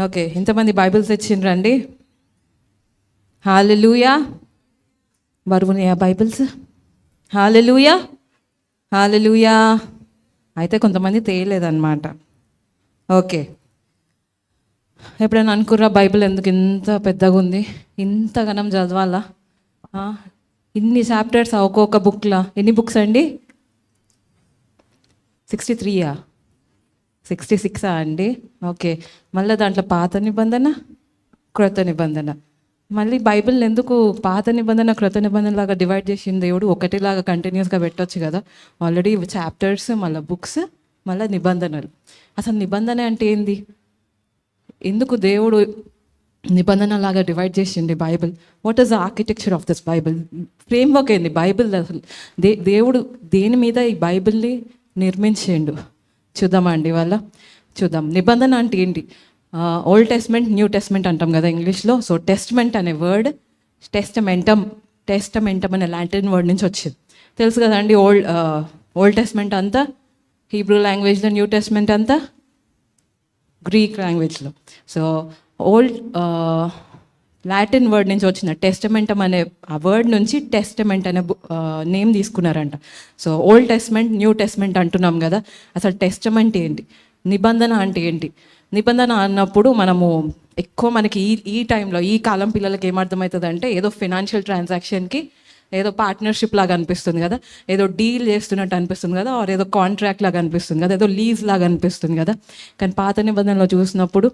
Okay, ఇంతమంది Bibles తెచ్చిండ్రండి. హల్లెలూయా. బరువున్నాయా Bibles? హల్లెలూయా, హల్లెలూయా. అయితే కొంతమంది తేయలేదన్నమాట. ఓకే, ఎప్పుడైనా అనుకుర్రా బైబిల్ ఎందుకు ఇంత పెద్దగా ఉంది, ఇంతగానం చదవాలా? ఆ, ఇన్ని చాప్టర్స్ ఒక్కొక్క బుక్లా? ఎన్ని బుక్స్ అండి? 63యా? 66 అండి? ఓకే, మళ్ళీ దాంట్లో పాత నిబంధన, క్రొత్త నిబంధన. మళ్ళీ బైబిల్ ఎందుకు పాత నిబంధన క్రొత్త నిబంధన లాగా డివైడ్ చేసింది దేవుడు? ఒకటిలాగా కంటిన్యూస్గా పెట్టొచ్చు కదా. ఆల్రెడీ చాప్టర్స్, మళ్ళీ బుక్స్, మళ్ళీ నిబంధనలు. అసలు నిబంధన అంటే ఏంది? ఎందుకు దేవుడు నిబంధన లాగా డివైడ్ చేసింది Bible? What is the architecture of this Bible? Framework ఏంది బైబిల్? అసలు దేవుడు దేని మీద ఈ బైబిల్ని నిర్మించిండు చూద్దామా అండి వాళ్ళ? చూద్దాం. నిబంధన అంటే ఏంటి? ఓల్డ్ టెస్ట్మెంట్, న్యూ టెస్ట్మెంట్ అంటాం కదా ఇంగ్లీష్లో. సో టెస్ట్మెంట్ అనే వర్డ్ టెస్టమెంటం అనే లాటిన్ వర్డ్ నుంచి వచ్చింది, తెలుసు కదండి. ఓల్డ్ టెస్ట్మెంట్ అంతా హీబ్రూ లాంగ్వేజ్లో, న్యూ టెస్ట్మెంట్ అంతా గ్రీక్ లాంగ్వేజ్లో. సో ఓల్డ్ లాటిన్ వర్డ్ నుంచి వచ్చిన టెస్టమెంటం అనే ఆ వర్డ్ నుంచి టెస్టమెంట్ అనే నేమ్ తీసుకున్నారంట. So old testament, new testament అంటున్నాం కదా. అసలు టెస్టమెంట్ ఏంటి, నిబంధన అంటే ఏంటి? నిబంధన అన్నప్పుడు మనము ఎక్కువ మనకి ఈ టైంలో, ఈ కాలం పిల్లలకి ఏమర్థమవుతుంది అంటే, ఏదో ఫినాన్షియల్ ట్రాన్సాక్షన్కి ఏదో పార్ట్నర్షిప్ లాగా అనిపిస్తుంది కదా, ఏదో డీల్ చేస్తున్నట్టు అనిపిస్తుంది కదా, ఆర్ ఏదో కాంట్రాక్ట్ లాగా అనిపిస్తుంది కదా, ఏదో లీజ్ లాగా అనిపిస్తుంది కదా. కానీ పాత నిబంధనలో చూసినప్పుడు,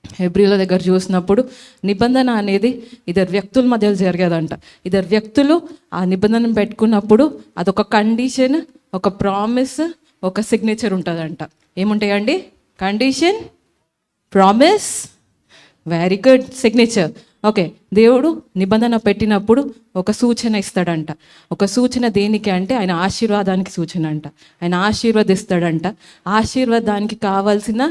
హెబ్రీల దగ్గర చూసినప్పుడు, నిబంధన అనేది ఇద్దరు వ్యక్తుల మధ్యలో జరిగేదంట. ఇద్దరు వ్యక్తులు ఆ నిబంధనను పెట్టుకున్నప్పుడు అదొక కండిషన్, ఒక ప్రామిస్, ఒక సిగ్నేచర్ ఉంటుందంట. ఏముంటాయండి? Condition, promise, very good, signature. Okay, దేవుడు నిబంధన పెట్టినప్పుడు ఒక సూచన ఇస్తాడంట. ఒక సూచన దేనికి అంటే ఆయన ఆశీర్వాదానికి సూచన అంట. ఆయన ఆశీర్వదిస్తాడంట. ఆశీర్వాదానికి కావాల్సిన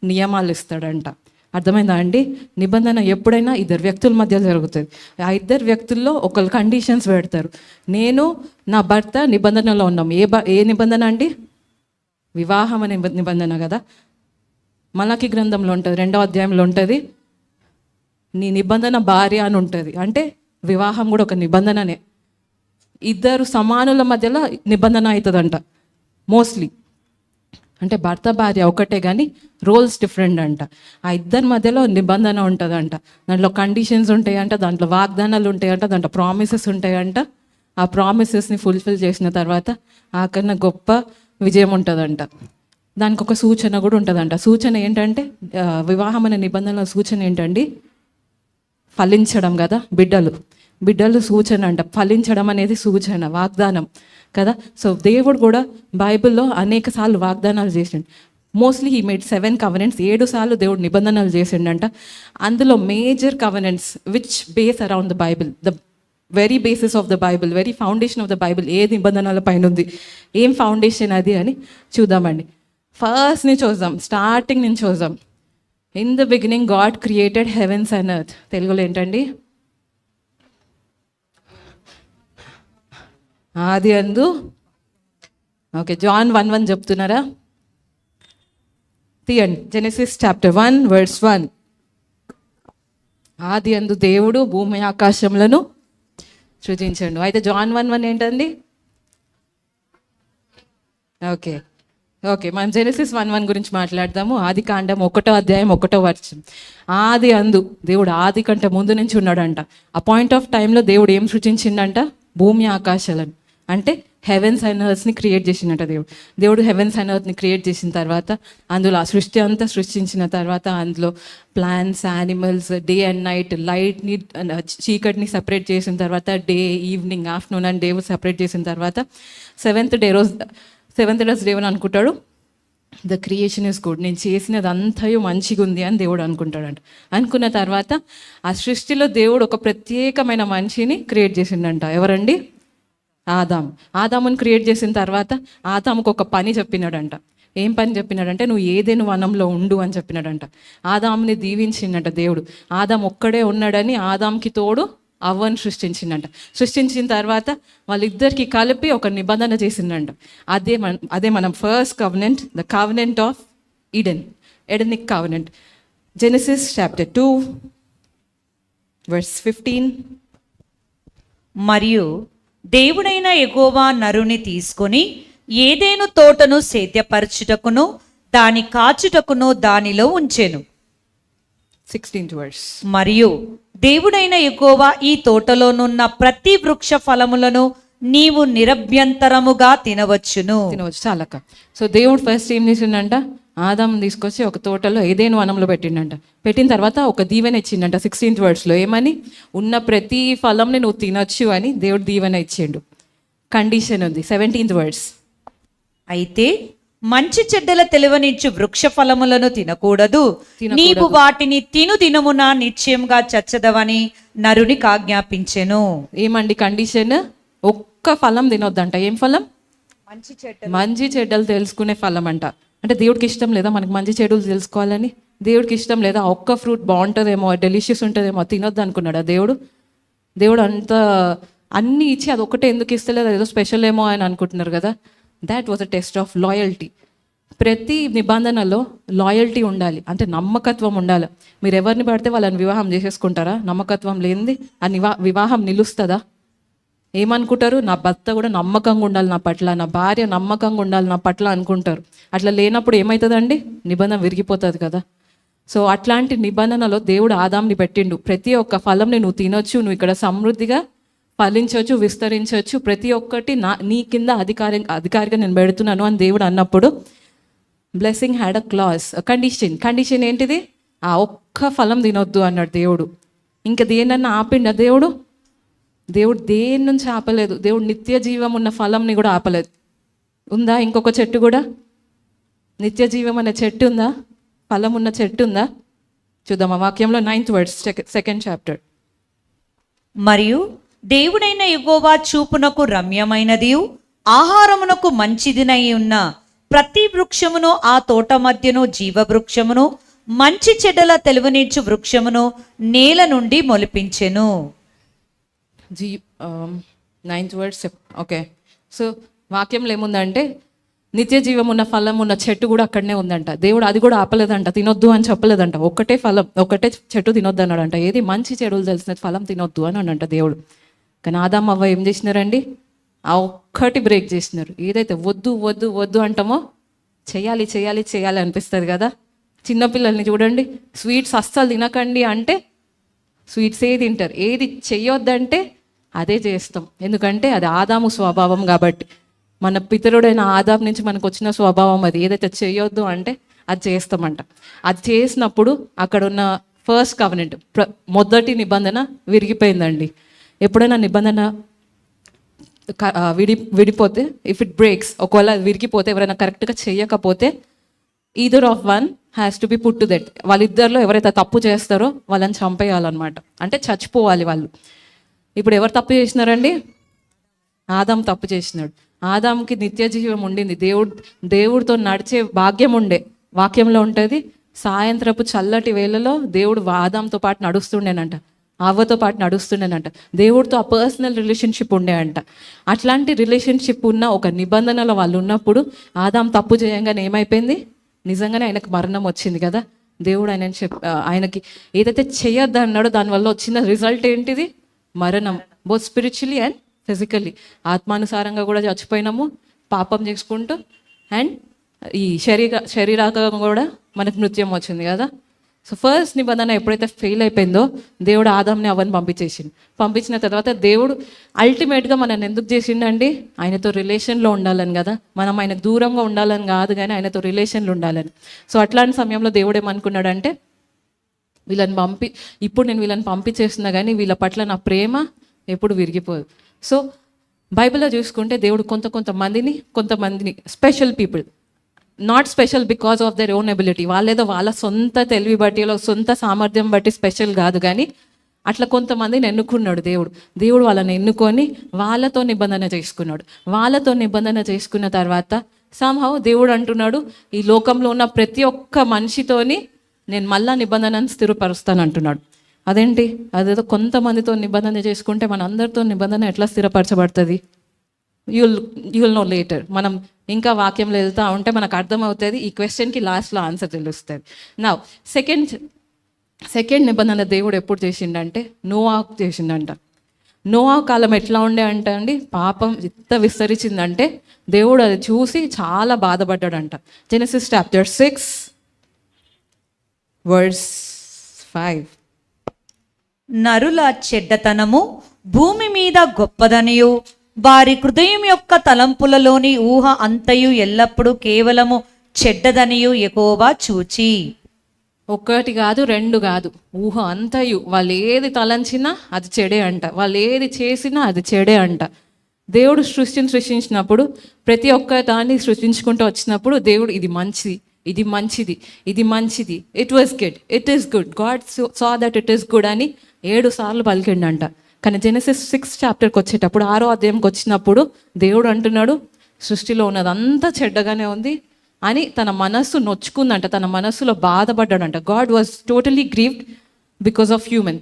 నియమాలు ఇస్తాడంట. అర్థమైందా అండి? నిబంధన ఎప్పుడైనా ఇద్దరు వ్యక్తుల మధ్య జరుగుతుంది. ఆ ఇద్దరు వ్యక్తుల్లో ఒకళ్ళు కండిషన్స్ పెడతారు. నేను నా భర్త నిబంధనలో ఉన్నాం. ఏ నిబంధన అండి? వివాహం అనే నిబంధన కదా. మలాకి గ్రంథంలో ఉంటుంది, 2వ అధ్యాయంలో ఉంటుంది, నీ నిబంధన భార్య అని ఉంటుంది. అంటే వివాహం కూడా ఒక నిబంధననే. ఇద్దరు సమానుల మధ్యలో నిబంధన అవుతుందంట మోస్ట్లీ. అంటే భర్త భార్య ఒకటే కానీ రోల్స్ డిఫరెంట్ అంట. ఆ ఇద్దరి మధ్యలో నిబంధన ఉంటుందంట. దాంట్లో కండిషన్స్ ఉంటాయంట, దాంట్లో వాగ్దానాలు ఉంటాయంట, దాంట్లో ప్రామిసెస్ ఉంటాయంట. ఆ ప్రామిసెస్ని ఫుల్ఫిల్ చేసిన తర్వాత ఆకన్నా గొప్ప విజయం ఉంటుందంట. దానికి ఒక సూచన కూడా ఉంటుందంట. సూచన ఏంటంటే, వివాహం అనే నిబంధనల సూచన ఏంటండి? ఫలించడం కదా. బిడ్డలు సూచన అంట. ఫలించడం అనేది సూచన, వాగ్దానం కదా. సో దేవుడు కూడా బైబిల్లో అనేక సార్లు వాగ్దానాలు చేసిండు. Mostly he made 7 కవెనెంట్స్. 7 సార్లు దేవుడు నిబంధనలు చేసిండంట. అందులో major covenants which base around the Bible, the very basis of the Bible, very foundation of the Bible ఏ నిబంధనల పైన ఉంది, ఏం ఫౌండేషన్ అది అని చూద్దామండి. ఫస్ట్ నుంచి చూద్దాం, స్టార్టింగ్ నుంచి చూద్దాం. In the beginning God created heavens and earth. తెలుగులో ఏంటండి? ఆది అందు. ఓకే, జాన్ 1:1 చెప్తున్నారా? తీయండి. Genesis chapter 1 verse 1. ఆది అందు దేవుడు భూమి ఆకాశములను సృజించండు. అయితే జాన్ 1:1 ఏంటండి? ఓకే, మనం జెనెసిస్ 1:1 గురించి మాట్లాడదాము. ఆది కాండం 1వ అధ్యాయం 1వ వచనం. ఆది అందు దేవుడు ఆది కంటే ముందు నుంచి ఉన్నాడంట. ఆ పాయింట్ ఆఫ్ టైంలో దేవుడు ఏం సృజించిండంట? భూమి ఆకాశాలను, అంటే హెవెన్స్ అండ్ ఎర్త్స్ని క్రియేట్ చేసిండట దేవుడు హెవెన్స్ అండ్ ఎర్త్ని క్రియేట్ చేసిన తర్వాత, అందులో ఆ సృష్టి అంతా సృష్టించిన తర్వాత, అందులో plants, animals, day and night, లైట్ని, చీకటిని సపరేట్ చేసిన తర్వాత, day, evening, afternoon and day separate చేసిన తర్వాత, సెవెంత్ డే దేవుని అనుకుంటాడు, ద క్రియేషన్ ఇస్ గుడ్, నేను చేసినది అంతయు మంచిగా ఉంది అని దేవుడు అనుకుంటాడంట. అనుకున్న తర్వాత ఆ సృష్టిలో దేవుడు ఒక ప్రత్యేకమైన మనిషిని క్రియేట్ చేసిండంట. ఎవరండి? ఆదాముని క్రియేట్ చేసిన తర్వాత ఆదాముకు ఒక పని చెప్పినాడంట. ఏం పని చెప్పినాడంటే, నువ్వు ఏదైనా వనంలో ఉండు అని చెప్పినాడంట. ఆదాముని దీవించిండంట దేవుడు. ఆదాము ఒక్కడే ఉన్నాడని ఆదాంకి తోడు అవ్వను సృష్టించిన తర్వాత వాళ్ళిద్దరికి కలిపి ఒక నిబంధన చేసిందంట. అదే మనం first covenant, the covenant of Edenic covenant. Genesis chapter 2, verse 15. మరియు దేవుడైన యెహోవా నరుని తీసుకొని ఏదెను తోటను సేద్యపరచుటకును దాని కాచుటకును దానిలో ఉంచెను. 16th verse. మరియు దేవుడైన యెహోవా ఈ తోటలోనున్న ప్రతి వృక్ష ఫలములను నీవు నిరభ్యంతరముగా తినవచ్చును. తినవచ్చు చాలక. సో దేవుడు ఫస్ట్ ఏం చేసిండంట, ఆదాం తీసుకొచ్చి ఒక తోటలో ఏదేను వనంలో పెట్టిండంట. పెట్టిన తర్వాత ఒక దీవెన ఇచ్చిండంట 16th వర్డ్స్లో. ఏమని? ఉన్న ప్రతి ఫలంని నువ్వు తినొచ్చు అని దేవుడు దీవెన ఇచ్చిండు. కండిషన్ ఉంది 17th వర్డ్స్. అయితే మంచి చెడ్డల తెలివనిచ్చు వృక్ష ఫలములను తినకూడదు, నీవు వాటిని తిను దినమున నిశ్చయంగా చచ్చదవని నరునికి ఆజ్ఞాపించెను. ఏమండి కండిషన్? ఒక్క ఫలం తినొద్దంట. ఏం ఫలం? మంచి చెడ్డలు తెలుసుకునే ఫలం అంట. అంటే దేవుడికి ఇష్టం లేదా మనకు మంచి చెడులు తెలుసుకోవాలని? దేవుడికి ఇష్టం లేదా? ఒక్క ఫ్రూట్ బాగుంటుందేమో, డెలిషియస్ ఉంటుందేమో, తినొద్దు అనుకున్నాడా దేవుడు? దేవుడు అంత అన్నీ ఇచ్చి అది ఒకటే ఎందుకు ఇస్తలేదు? అదేదో స్పెషల్ ఏమో అని అనుకుంటున్నారు కదా. That was a test of loyalty. ప్రతి నిబంధనలో లాయల్టీ ఉండాలి, అంటే నమ్మకత్వం ఉండాలి. మీరు ఎవరిని పడితే వాళ్ళని వివాహం చేసేసుకుంటారా? నమ్మకత్వం లేనిది ఆ వివాహం నిలుస్తుందా? ఏమనుకుంటారు? నా భర్త కూడా నమ్మకంగా ఉండాలి నా పట్ల, నా భార్య నమ్మకంగా ఉండాలి నా పట్ల అనుకుంటారు. అట్లా లేనప్పుడు ఏమవుతుందండి? నిబంధన విరిగిపోతుంది కదా. సో అట్లాంటి నిబంధనలో దేవుడు ఆదాంని పెట్టిండు. ప్రతి ఒక్క ఫలంని నువ్వు తినొచ్చు, నువ్వు ఇక్కడ సమృద్ధిగా ఫలించవచ్చు, విస్తరించవచ్చు, ప్రతి ఒక్కటి నీ కింద అధికారిగా నేను పెడుతున్నాను అని దేవుడు అన్నప్పుడు blessing had a class, condition ఏంటిది? ఆ ఒక్క ఫలం తినొద్దు అన్నాడు దేవుడు. ఇంకా దేనన్నా ఆపిండా దేవుడు? దేవుడు దేని నుంచి ఆపలేదు. దేవుడు నిత్య జీవం ఉన్న ఫలంని కూడా ఆపలేదు. ఉందా ఇంకొక చెట్టు కూడా? నిత్య జీవం అనే చెట్టు ఉందా? ఫలం ఉన్న చెట్టు ఉందా? చూద్దాం ఆ వాక్యంలో 9th వర్డ్స్ 2nd చాప్టర్. మరియు దేవుడైన యెహోవా చూపునకు రమ్యమైనది ఆహారమునకు మంచిదినై ఉన్న ప్రతి వృక్షమును ఆ తోట మధ్యను జీవవృక్షమును మంచి చెడ్డల తెలివనిచ్చు వృక్షమును నేల నుండి మొలిపించెను. 9th words. ఓకే. సో వాక్యంలో ఏముందంటే నిత్య జీవం ఉన్న ఫలం ఉన్న చెట్టు కూడా అక్కడనే ఉందంట. దేవుడు అది కూడా ఆపలేదంట, తినొద్దు అని చెప్పలేదంట. ఒకటే ఫలం, ఒకటే చెట్టు తినొద్దు అన్నాడంట. ఏది? మంచి చెడులు తెలిసిన ఫలం తినొద్దు అని అనంట దేవుడు. కానీ ఆదాం అవ్వ ఏం చేసినారండి? ఆ ఒక్కటి బ్రేక్ చేసినారు. ఏదైతే వద్దు వద్దు వద్దు అంటామో చేయాలి చేయాలి చేయాలి అనిపిస్తుంది కదా. చిన్నపిల్లల్ని చూడండి, స్వీట్స్ అస్సలు తినకండి అంటే స్వీట్సే తింటారు. ఏది చెయ్యొద్దంటే అదే చేస్తాం, ఎందుకంటే అది ఆదాము స్వభావం కాబట్టి. మన పితరుడైన ఆదాం నుంచి మనకు వచ్చిన స్వభావం అది. ఏదైతే చేయొద్దు అంటే అది చేస్తామంట. అది చేసినప్పుడు అక్కడ ఉన్న ఫస్ట్ కవెనెంట్, మొదటి నిబంధన విరిగిపోయిందండి. ఎప్పుడైనా నిబంధన విడిపోతే, ఇఫ్ ఇట్ బ్రేక్స్, ఒకవేళ విరిగిపోతే, ఎవరైనా కరెక్ట్గా చేయకపోతే either of one has to be put to that. వాళ్ళిద్దరిలో ఎవరైతే తప్పు చేస్తారో వాళ్ళని చంపేయాలన్నమాట. అంటే చచ్చిపోవాలి వాళ్ళు. ఇప్పుడు ఎవరు తప్పు చేసినారండి? ఆదాం తప్పు చేసినాడు. ఆదాంకి నిత్య జీవం ఉండింది, దేవుడితో నడిచే భాగ్యం ఉండే. వాక్యంలో ఉంటుంది, సాయంత్రపు చల్లటి వేళలో దేవుడు ఆదాంతో పాటు నడుస్తుండేనంట, అవ్వతో పాటు నడుస్తుండేనంట. దేవుడితో ఆ పర్సనల్ రిలేషన్షిప్ ఉండే అంట. అట్లాంటి రిలేషన్షిప్ ఉన్న ఒక నిబంధనలో వాళ్ళు ఉన్నప్పుడు ఆదాం తప్పు చేయంగానే ఏమైపోయింది? నిజంగానే ఆయనకు మరణం వచ్చింది కదా. దేవుడు ఆయనకి ఏదైతే చేయొద్దు అన్నాడో దానివల్ల వచ్చిన రిజల్ట్ ఏంటిది? మరణం. బోత్ స్పిరిచువలీ అండ్ ఆత్మానుసారంగా కూడా చచ్చిపోయినాము పాపం చేసుకుంటూ, అండ్ ఈ శరీరాకంగా కూడా మనకు మృత్యం వచ్చింది కదా. సో ఫస్ట్ నిబంధన ఎప్పుడైతే ఫెయిల్ అయిపోయిందో దేవుడు ఆదాంని అవ్వని పంపించిన తర్వాత దేవుడు అల్టిమేట్గా మనల్ని ఎందుకు చేసిండండి? ఆయనతో రిలేషన్లో ఉండాలని కదా. మనం ఆయనకు దూరంగా ఉండాలని కాదు, కానీ ఆయనతో రిలేషన్లో ఉండాలని. సో అట్లాంటి సమయంలో దేవుడు ఏమనుకున్నాడంటే, ఇప్పుడు నేను వీళ్ళని పంపించేస్తున్నా కానీ వీళ్ళ పట్ల నా ప్రేమ ఎప్పుడు విరిగిపోదు. సో బైబిల్లో చూసుకుంటే దేవుడు కొంతమందిని special people, not special because of their own ability, వాళ్ళేదో వాళ్ళ సొంత తెలివి బట్టి, సొంత సామర్థ్యం బట్టి స్పెషల్ కాదు, కానీ అట్లా కొంతమందిని ఎన్నుకున్నాడు దేవుడు వాళ్ళని ఎన్నుకొని వాళ్ళతో నిబంధన చేసుకున్నాడు. వాళ్ళతో నిబంధన చేసుకున్న తర్వాత సమ్హౌ దేవుడు అంటున్నాడు, ఈ లోకంలో ఉన్న ప్రతి ఒక్క మనిషితోని నేను మళ్ళా నిబంధనను స్థిరపరుస్తాను అంటున్నాడు. అదేంటి? అదేదో కొంతమందితో నిబంధన చేసుకుంటే మన అందరితో నిబంధన ఎట్లా స్థిరపరచబడుతుంది? You'll know later. మనం ఇంకా వాక్యంలో వెళ్తూ ఉంటే మనకు అర్థమవుతుంది. ఈ క్వశ్చన్కి లాస్ట్లో ఆన్సర్ తెలుస్తుంది. నా సెకండ్ సెకండ్ నిబంధన దేవుడు ఎప్పుడు చేసిండంటే నోవాకు చేసిండంట. నోవా కాలం ఎట్లా ఉండే అంటే అండి, పాపం ఎంత విస్తరించిందంటే దేవుడు అది చూసి చాలా బాధపడ్డాడంట. Genesis chapter 6 verse 5. నరుల చెడ్డతనము భూమి మీద గొప్పదనియు వారి హృదయం యొక్క తలంపులలోని ఊహ అంతయు ఎల్లప్పుడూ కేవలము చెడ్డదనియు యెహోవా చూచి. ఒకటి కాదు, రెండు కాదు, ఊహ అంతయు వాళ్ళు ఏది తలంచినా అది చెడే అంట, వాళ్ళు ఏది చేసినా అది చెడే అంట. దేవుడు సృష్టించినప్పుడు ప్రతి ఒక్క దాన్ని సృష్టించుకుంటూ వచ్చినప్పుడు దేవుడు ఇది మంచిది, ఇది మంచిది, ఇది మంచిది, it was good, it is good, God saw that it is good అని 7 సార్లు పలికిండంట. కానీ జెనసిస్ 6 చాప్టర్కి వచ్చేటప్పుడు 6వ అధ్యాయంకి వచ్చినప్పుడు దేవుడు అంటున్నాడు సృష్టిలో ఉన్నదంతా చెడ్డగానే ఉంది అని తన మనస్సు నొచ్చుకుందంట, తన మనస్సులో బాధపడ్డాడంట. God was totally grieved because of human.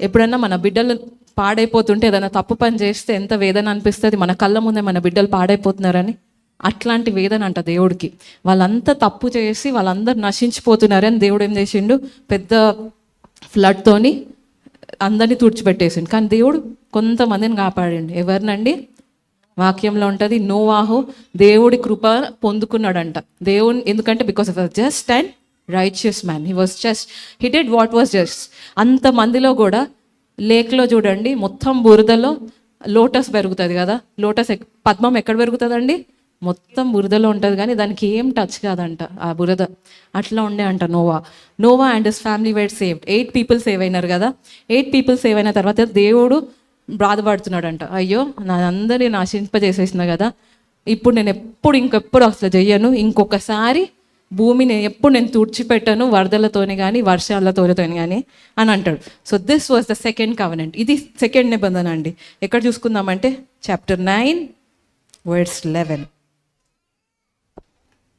ఎప్పుడన్నా మన బిడ్డలు పాడైపోతుంటే ఏదైనా తప్పు పని చేస్తే ఎంత వేదన అనిపిస్తుంది, మన కళ్ళ ముందే మన బిడ్డలు పాడైపోతున్నారని. అట్లాంటి వేదన అంట దేవుడికి. వాళ్ళంతా తప్పు చేసి వాళ్ళందరూ నశించిపోతున్నారని దేవుడు ఏం చేసిండు, పెద్ద ఫ్లడ్తోని అందరినీ తుడిచిపెట్టేసిండు. కానీ దేవుడు కొంతమందిని కాపాడండి. ఎవరినండి? వాక్యంలో ఉంటుంది నోవాహు దేవుడి కృప పొందుకున్నాడంట. దేవుని ఎందుకంటే because of just and righteous man, he was just, he did what was just. అంతమందిలో కూడా లేక్లో చూడండి మొత్తం బురదలో లోటస్ పెరుగుతుంది కదా, లోటస్ పద్మం ఎక్కడ పెరుగుతుందండి? మొత్తం బురదలో ఉంటుంది కానీ దానికి ఏం టచ్ కాదంట ఆ బురద. అట్లా ఉండే అంట Noah and his family were saved. 8 people save అయినారు కదా. 8 పీపుల్ సేవ్ అయిన తర్వాత దేవుడు బాధపడుతున్నాడంట, అయ్యో నా అందరినీ నాశింపజేసేసిన కదా, ఇప్పుడు నేను ఇంకెప్పుడు అసలు చెయ్యను, ఇంకొకసారి భూమిని నేను తుడిచిపెట్టాను వరదలతోని కానీ వర్షాలతోని కానీ అని అంటాడు. So this was the second covenant. ఇది సెకండ్ నిబంధన అండి. ఎక్కడ చూసుకుందామంటే చాప్టర్ 9 వర్స్ 11.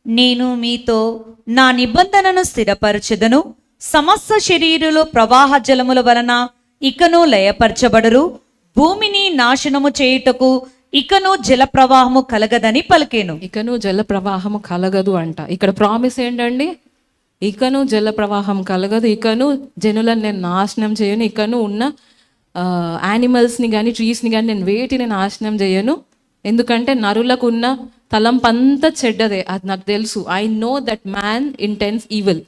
నేను మీతో నా నిబంధనను స్థిరపరచెదను, సమస్త శరీరులు ప్రవాహ జలముల వలన ఇకను లయపరచబడరు, భూమిని నాశనము చేయుటకు ఇకను జల ప్రవాహము కలగదని పలికేను. ఇకను జల ప్రవాహము కలగదు అంట. ఇక్కడ ప్రామిస్ ఏంటండి? ఇకను జల ప్రవాహం కలగదు, ఇకను జనులను నేను నాశనం చేయను, ఇకను ఉన్న యానిమల్స్ని కానీ ట్రీస్ని కానీ నేను వేటిని నాశనం చేయను. ఎందుకంటే నరులకు ఉన్న తలంపంతా చెడ్డదే, అది నాకు తెలుసు. I know that man intense evil,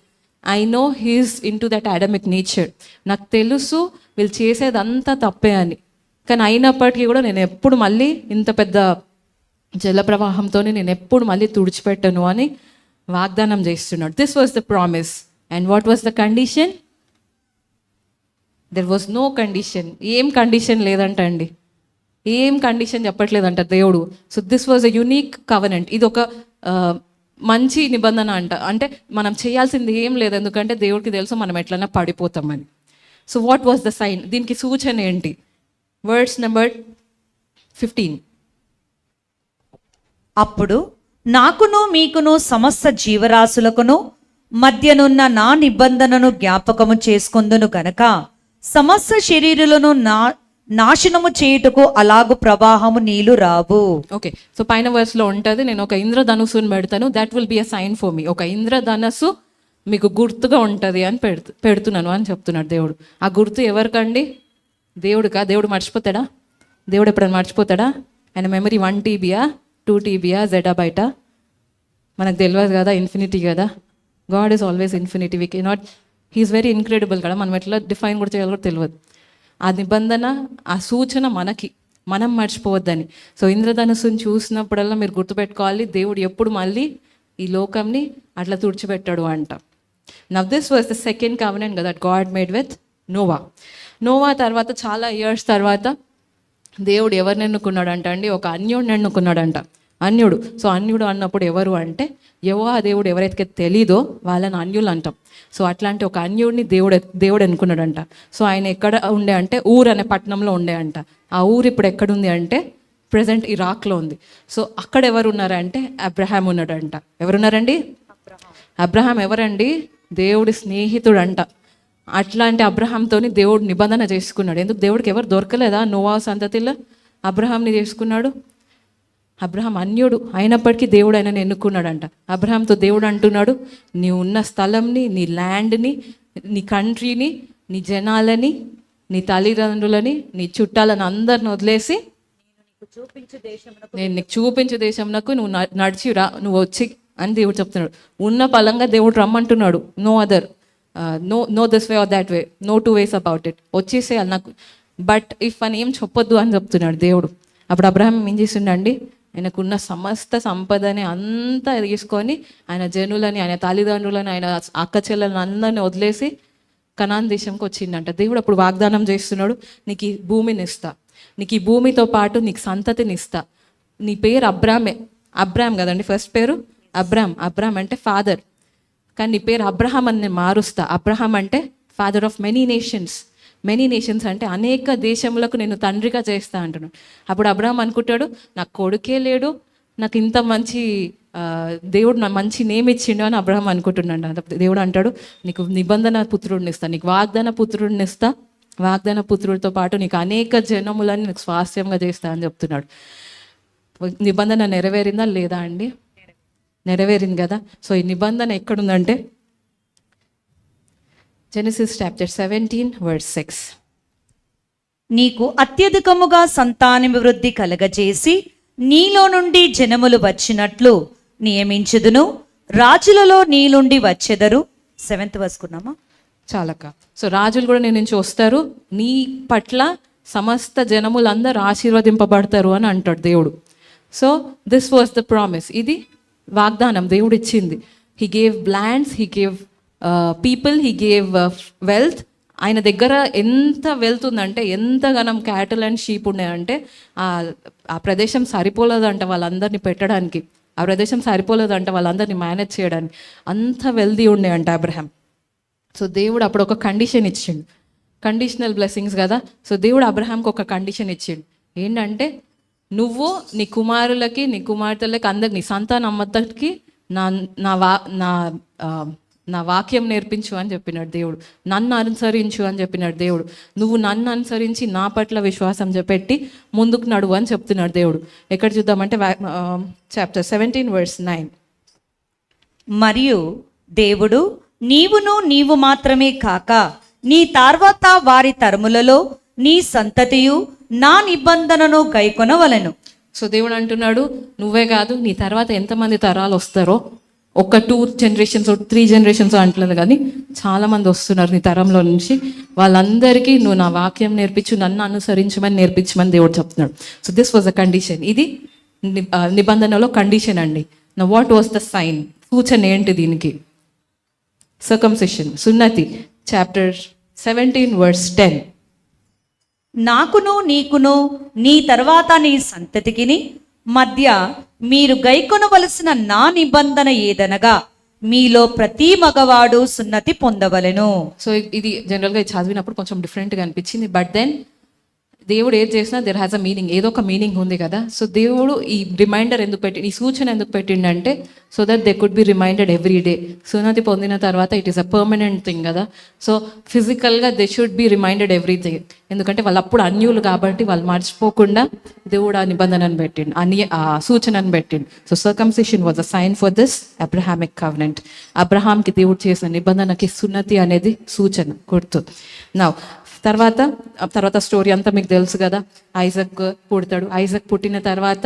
I know he's into that Adamic nature. నాకు తెలుసు వీళ్ళు చేసేదంతా తప్పే అని. కానీ అయినప్పటికీ కూడా నేను ఎప్పుడు మళ్ళీ ఇంత పెద్ద జల ప్రవాహంతో నేను ఎప్పుడు మళ్ళీ తుడిచిపెట్టను అని వాగ్దానం చేస్తున్నాడు. This was the promise. And what was the condition? There was no condition. ఏం కండిషన్ లేదంట అండి, ఏం కండిషన్ చెప్పట్లేదంట దేవుడు. So this was a unique covenant. ఇది ఒక మంచి నిబంధన అంట. అంటే మనం చేయాల్సింది ఏం లేదు, ఎందుకంటే దేవుడికి తెలుసు మనం ఎట్లన్నా పడిపోతామని. So what was the sign? దీనికి సూచన ఏంటి? Words number 15. అప్పుడు నాకును మీకును సమస్త జీవరాశులకును మధ్యనున్న నా నిబంధనను జ్ఞాపకము చేసుకొందును గనక సమస్త శరీరులను నాశనము చేయుటకు అలాగు ప్రవాహము నీళ్లు రావు. ఓకే, సో పైన వర్స్లో ఉంటుంది, నేను ఒక ఇంద్రధనుస్సుని పెడతాను, that will be a sign for me. ఒక ఇంద్రధనస్సు మీకు గుర్తుగా ఉంటుంది అని పెడుతున్నాను అని చెప్తున్నాడు దేవుడు. ఆ గుర్తు ఎవరికండి? దేవుడికా? దేవుడు మర్చిపోతాడా? దేవుడు ఎప్పుడైనా మర్చిపోతాడా? ఆయన మెమరీ 1 TBయా 2 TBయా జెడా బయట మనకు తెలియదు కదా, ఇన్ఫినిటీ కదా. God is always infinity. We cannot, he's very incredible కదా, మనం ఎట్లా డిఫైన్ కూడా చేయాలో కూడా తెలియదు. ఆ నిబంధన, ఆ సూచన మనకి, మనం మర్చిపోవద్దని. సో ఇంద్రధనుస్సుని చూసినప్పుడల్లా మీరు గుర్తుపెట్టుకోవాలి, దేవుడు ఎప్పుడు మళ్ళీ ఈ లోకంని అట్లా తుడిచిపెట్టాడు అంట. Now this was the second covenant that God made with Noah తర్వాత చాలా ఇయర్స్ తర్వాత దేవుడు ఎవరిని ఎన్నుకున్నాడంట అండి? ఒక అన్యుడిని ఎన్నుకున్నాడంట. అన్యుడు. సో అన్యుడు అన్నప్పుడు ఎవరు అంటే, యెహోవా దేవుడు ఎవరైతే తెలీదో వాళ్ళని అన్యులు అంటాం. సో అట్లాంటి ఒక అన్యుడిని దేవుడు ఎన్నుకున్నాడంట. సో ఆయన ఎక్కడ ఉండే అంటే ఊర్ అనే పట్టణంలో ఉండే అంట. ఆ ఊరు ఇప్పుడు ఎక్కడుంది అంటే ప్రజెంట్ ఇరాక్లో ఉంది. సో అక్కడ ఎవరు ఉన్నారంటే అబ్రహాం ఉన్నాడంట. ఎవరున్నారండి? అబ్రహాం ఎవరండి? దేవుడి స్నేహితుడు అంట. అట్లాంటి అబ్రహాంతోని దేవుడు నిబంధన చేసుకున్నాడు. ఎందుకు? దేవుడికి ఎవరు దొరకలేదా నోవా సంతతిలో? అబ్రహాంని చేసుకున్నాడు. అబ్రహాం అన్యుడు అయినప్పటికీ దేవుడు ఆయనను ఎన్నుకున్నాడంట. అబ్రహాంతో దేవుడు అంటున్నాడు, నీ ఉన్న స్థలంని, నీ ల్యాండ్ని నీ కంట్రీని, నీ జనాలని, నీ తల్లిదండ్రులని, నీ చుట్టాలని అందరిని వదిలేసి నేను నీకు చూపించే దేశంనకు నువ్వు నడిచి రా, నువ్వు వచ్చి అని దేవుడు చెప్తున్నాడు. ఉన్న పలంగా దేవుడు రమ్మంటున్నాడు. No other, no this way or that way, no two ways about it, వచ్చేసేయాలి నాకు. బట్ ఇఫ్ అని ఏం చెప్పొద్దు అని చెప్తున్నాడు దేవుడు. అప్పుడు అబ్రహాం ఏం చేసిండండి, ఆయనకున్న సమస్త సంపదని అంతా తీసుకొని ఆయన జనులని, ఆయన తల్లిదండ్రులని, ఆయన అక్క చెల్లెలను అందరిని వదిలేసి కనాన్ దేశంకి వచ్చిండంట. దేవుడు అప్పుడు వాగ్దానం చేస్తున్నాడు, నీకు ఈ భూమిని ఇస్తా, నీకు ఈ భూమితో పాటు నీకు సంతతిని ఇస్తా. నీ పేరు అబ్రామే, అబ్రామ్ కదండి ఫస్ట్ పేరు అబ్రామ్. అబ్రామ్ అంటే ఫాదర్, కానీ నీ పేరు అబ్రహాం అని నేను మారుస్తా. అబ్రహాం అంటే father of many nations. Many nations అంటే అనేక దేశములకు నేను తండ్రిగా చేస్తా అంటున్నాడు. అప్పుడు అబ్రహాం అనుకుంటాడు, నాకు కొడుకే లేడు, నాకు ఇంత మంచి దేవుడు నా మంచి నేమ్ ఇచ్చిండు అని అబ్రహాం అనుకుంటున్నాడు. దేవుడు అంటాడు, నీకు నిబంధన పుత్రుడిని ఇస్తా, నీకు వాగ్దాన పుత్రుడిని ఇస్తా, వాగ్దాన పుత్రుడితో పాటు నీకు అనేక జనములని నీకు స్వాస్థ్యంగా చేస్తా అని చెప్తున్నాడు. నిబంధన నెరవేరిందా లేదా అండి? నెరవేరింది కదా. సో ఈ నిబంధన ఎక్కడుందంటే జెనసిస్ చాప్టర్ 17 verse 6. నీకు అత్యధికముగా సంతానాభివృద్ధి కలగజేసి నీలో నుండి జనములు వచ్చినట్లు నియమించుదును, రాజులలో నీలుండి వచ్చెదరు. 7th వసుకున్నామా? చాలక. సో రాజులు కూడా నేను నుంచి వస్తారు, నీ పట్ల సమస్త జనములందరూ ఆశీర్వదింపబడతారు అని అంటాడు దేవుడు. So this was the promise. ఇది వాగ్దానం దేవుడు ఇచ్చింది. He gave lands, he gave people, he gave wealth. ఆయన దగ్గర ఎంత వెల్త్ ఉందంటే, ఎంతగానం క్యాటిల్ అండ్ షీప్ ఉన్నాయంటే ఆ ప్రదేశం సరిపోలేదంట వాళ్ళందరినీ పెట్టడానికి, ఆ ప్రదేశం సరిపోలేదంట వాళ్ళందరినీ మేనేజ్ చేయడానికి, అంత వెల్తీ ఉండే అంట అబ్రహాం. సో దేవుడు అప్పుడు ఒక కండిషన్ ఇచ్చిండు, కండిషనల్ బ్లెస్సింగ్స్ కదా. సో దేవుడు అబ్రహాంకి ఒక కండిషన్ ఇచ్చిండు. ఏంటంటే, నువ్వు నీ కుమారులకి, నీ కుమార్తెలకి, అందరికి, నీ సంతానమ్మకి నా నా వా నా నా వాక్యం నేర్పించు అని చెప్పినాడు దేవుడు. నన్ను అనుసరించు అని చెప్పినాడు దేవుడు. నువ్వు నన్ను అనుసరించి నా పట్ల విశ్వాసం పెట్టి ముందుకు నడువు అని చెప్తున్నాడు దేవుడు. ఎక్కడ చూద్దామంటే చాప్టర్ 17 verse 9. మరియు దేవుడు, నీవు మాత్రమే కాక నీ తర్వాత వారి తరములలో నీ సంతతియు నా నిబంధనను గైకొనవలెను. సో దేవుడు అంటున్నాడు, నువ్వే కాదు, నీ తర్వాత ఎంతమంది తరాలు వస్తారో, ఒక 2 generations 3 generations అంటలేదు కానీ చాలామంది వస్తున్నారు నీ తరంలో నుంచి, వాళ్ళందరికీ నువ్వు నా వాక్యం నేర్పించు, నన్ను అనుసరించమని నేర్పించమని దేవుడు చెప్తున్నాడు. So this was a condition. ఇది నిబంధనలో కండిషన్ అండి. నా వాట్ వాజ్ ద సైన్? సూచన ఏంటి దీనికి? సర్కంసిషన్, సున్నతి, చాప్టర్ 17 verse 10. నాకును నీకును నీ తర్వాత నీ సంతతికిని మధ్య మీరు గైకొనవలసిన నా నిబంధన ఏదనగా, మీలో ప్రతి మగవాడు సున్నతి పొందవలెను. సో ఇది జనరల్గా చదివినప్పుడు కొంచెం డిఫరెంట్గా అనిపించింది. బట్ దెన్ దేవుడు ఏది చేసినా దెర్ హ్యాస్ అ మీనింగ్, ఏదో ఒక మీనింగ్ ఉంది కదా. సో దేవుడు ఈ రిమైండర్ ఎందుకు ఈ సూచన ఎందుకు పెట్టిండంటే, so that they could be reminded every day. సున్నతి పొందిన తర్వాత it is a permanent thing కదా. సో ఫిజికల్గా they should be reminded every day. ఎందుకంటే వాళ్ళు అప్పుడు అన్యులు కాబట్టి వాళ్ళు మర్చిపోకుండా దేవుడు ఆ నిబంధనను పెట్టిండు, ఆ సూచనను పెట్టిండు. So circumcision was a sign for this Abrahamic covenant. అబ్రహాంకి దేవుడు చేసిన నిబంధనకి సున్నతి అనేది సూచన, గుర్తు. నా తర్వాత స్టోరీ అంతా మీకు తెలుసు కదా. ఐజక్ పుడతాడు. ఐజక్ పుట్టిన తర్వాత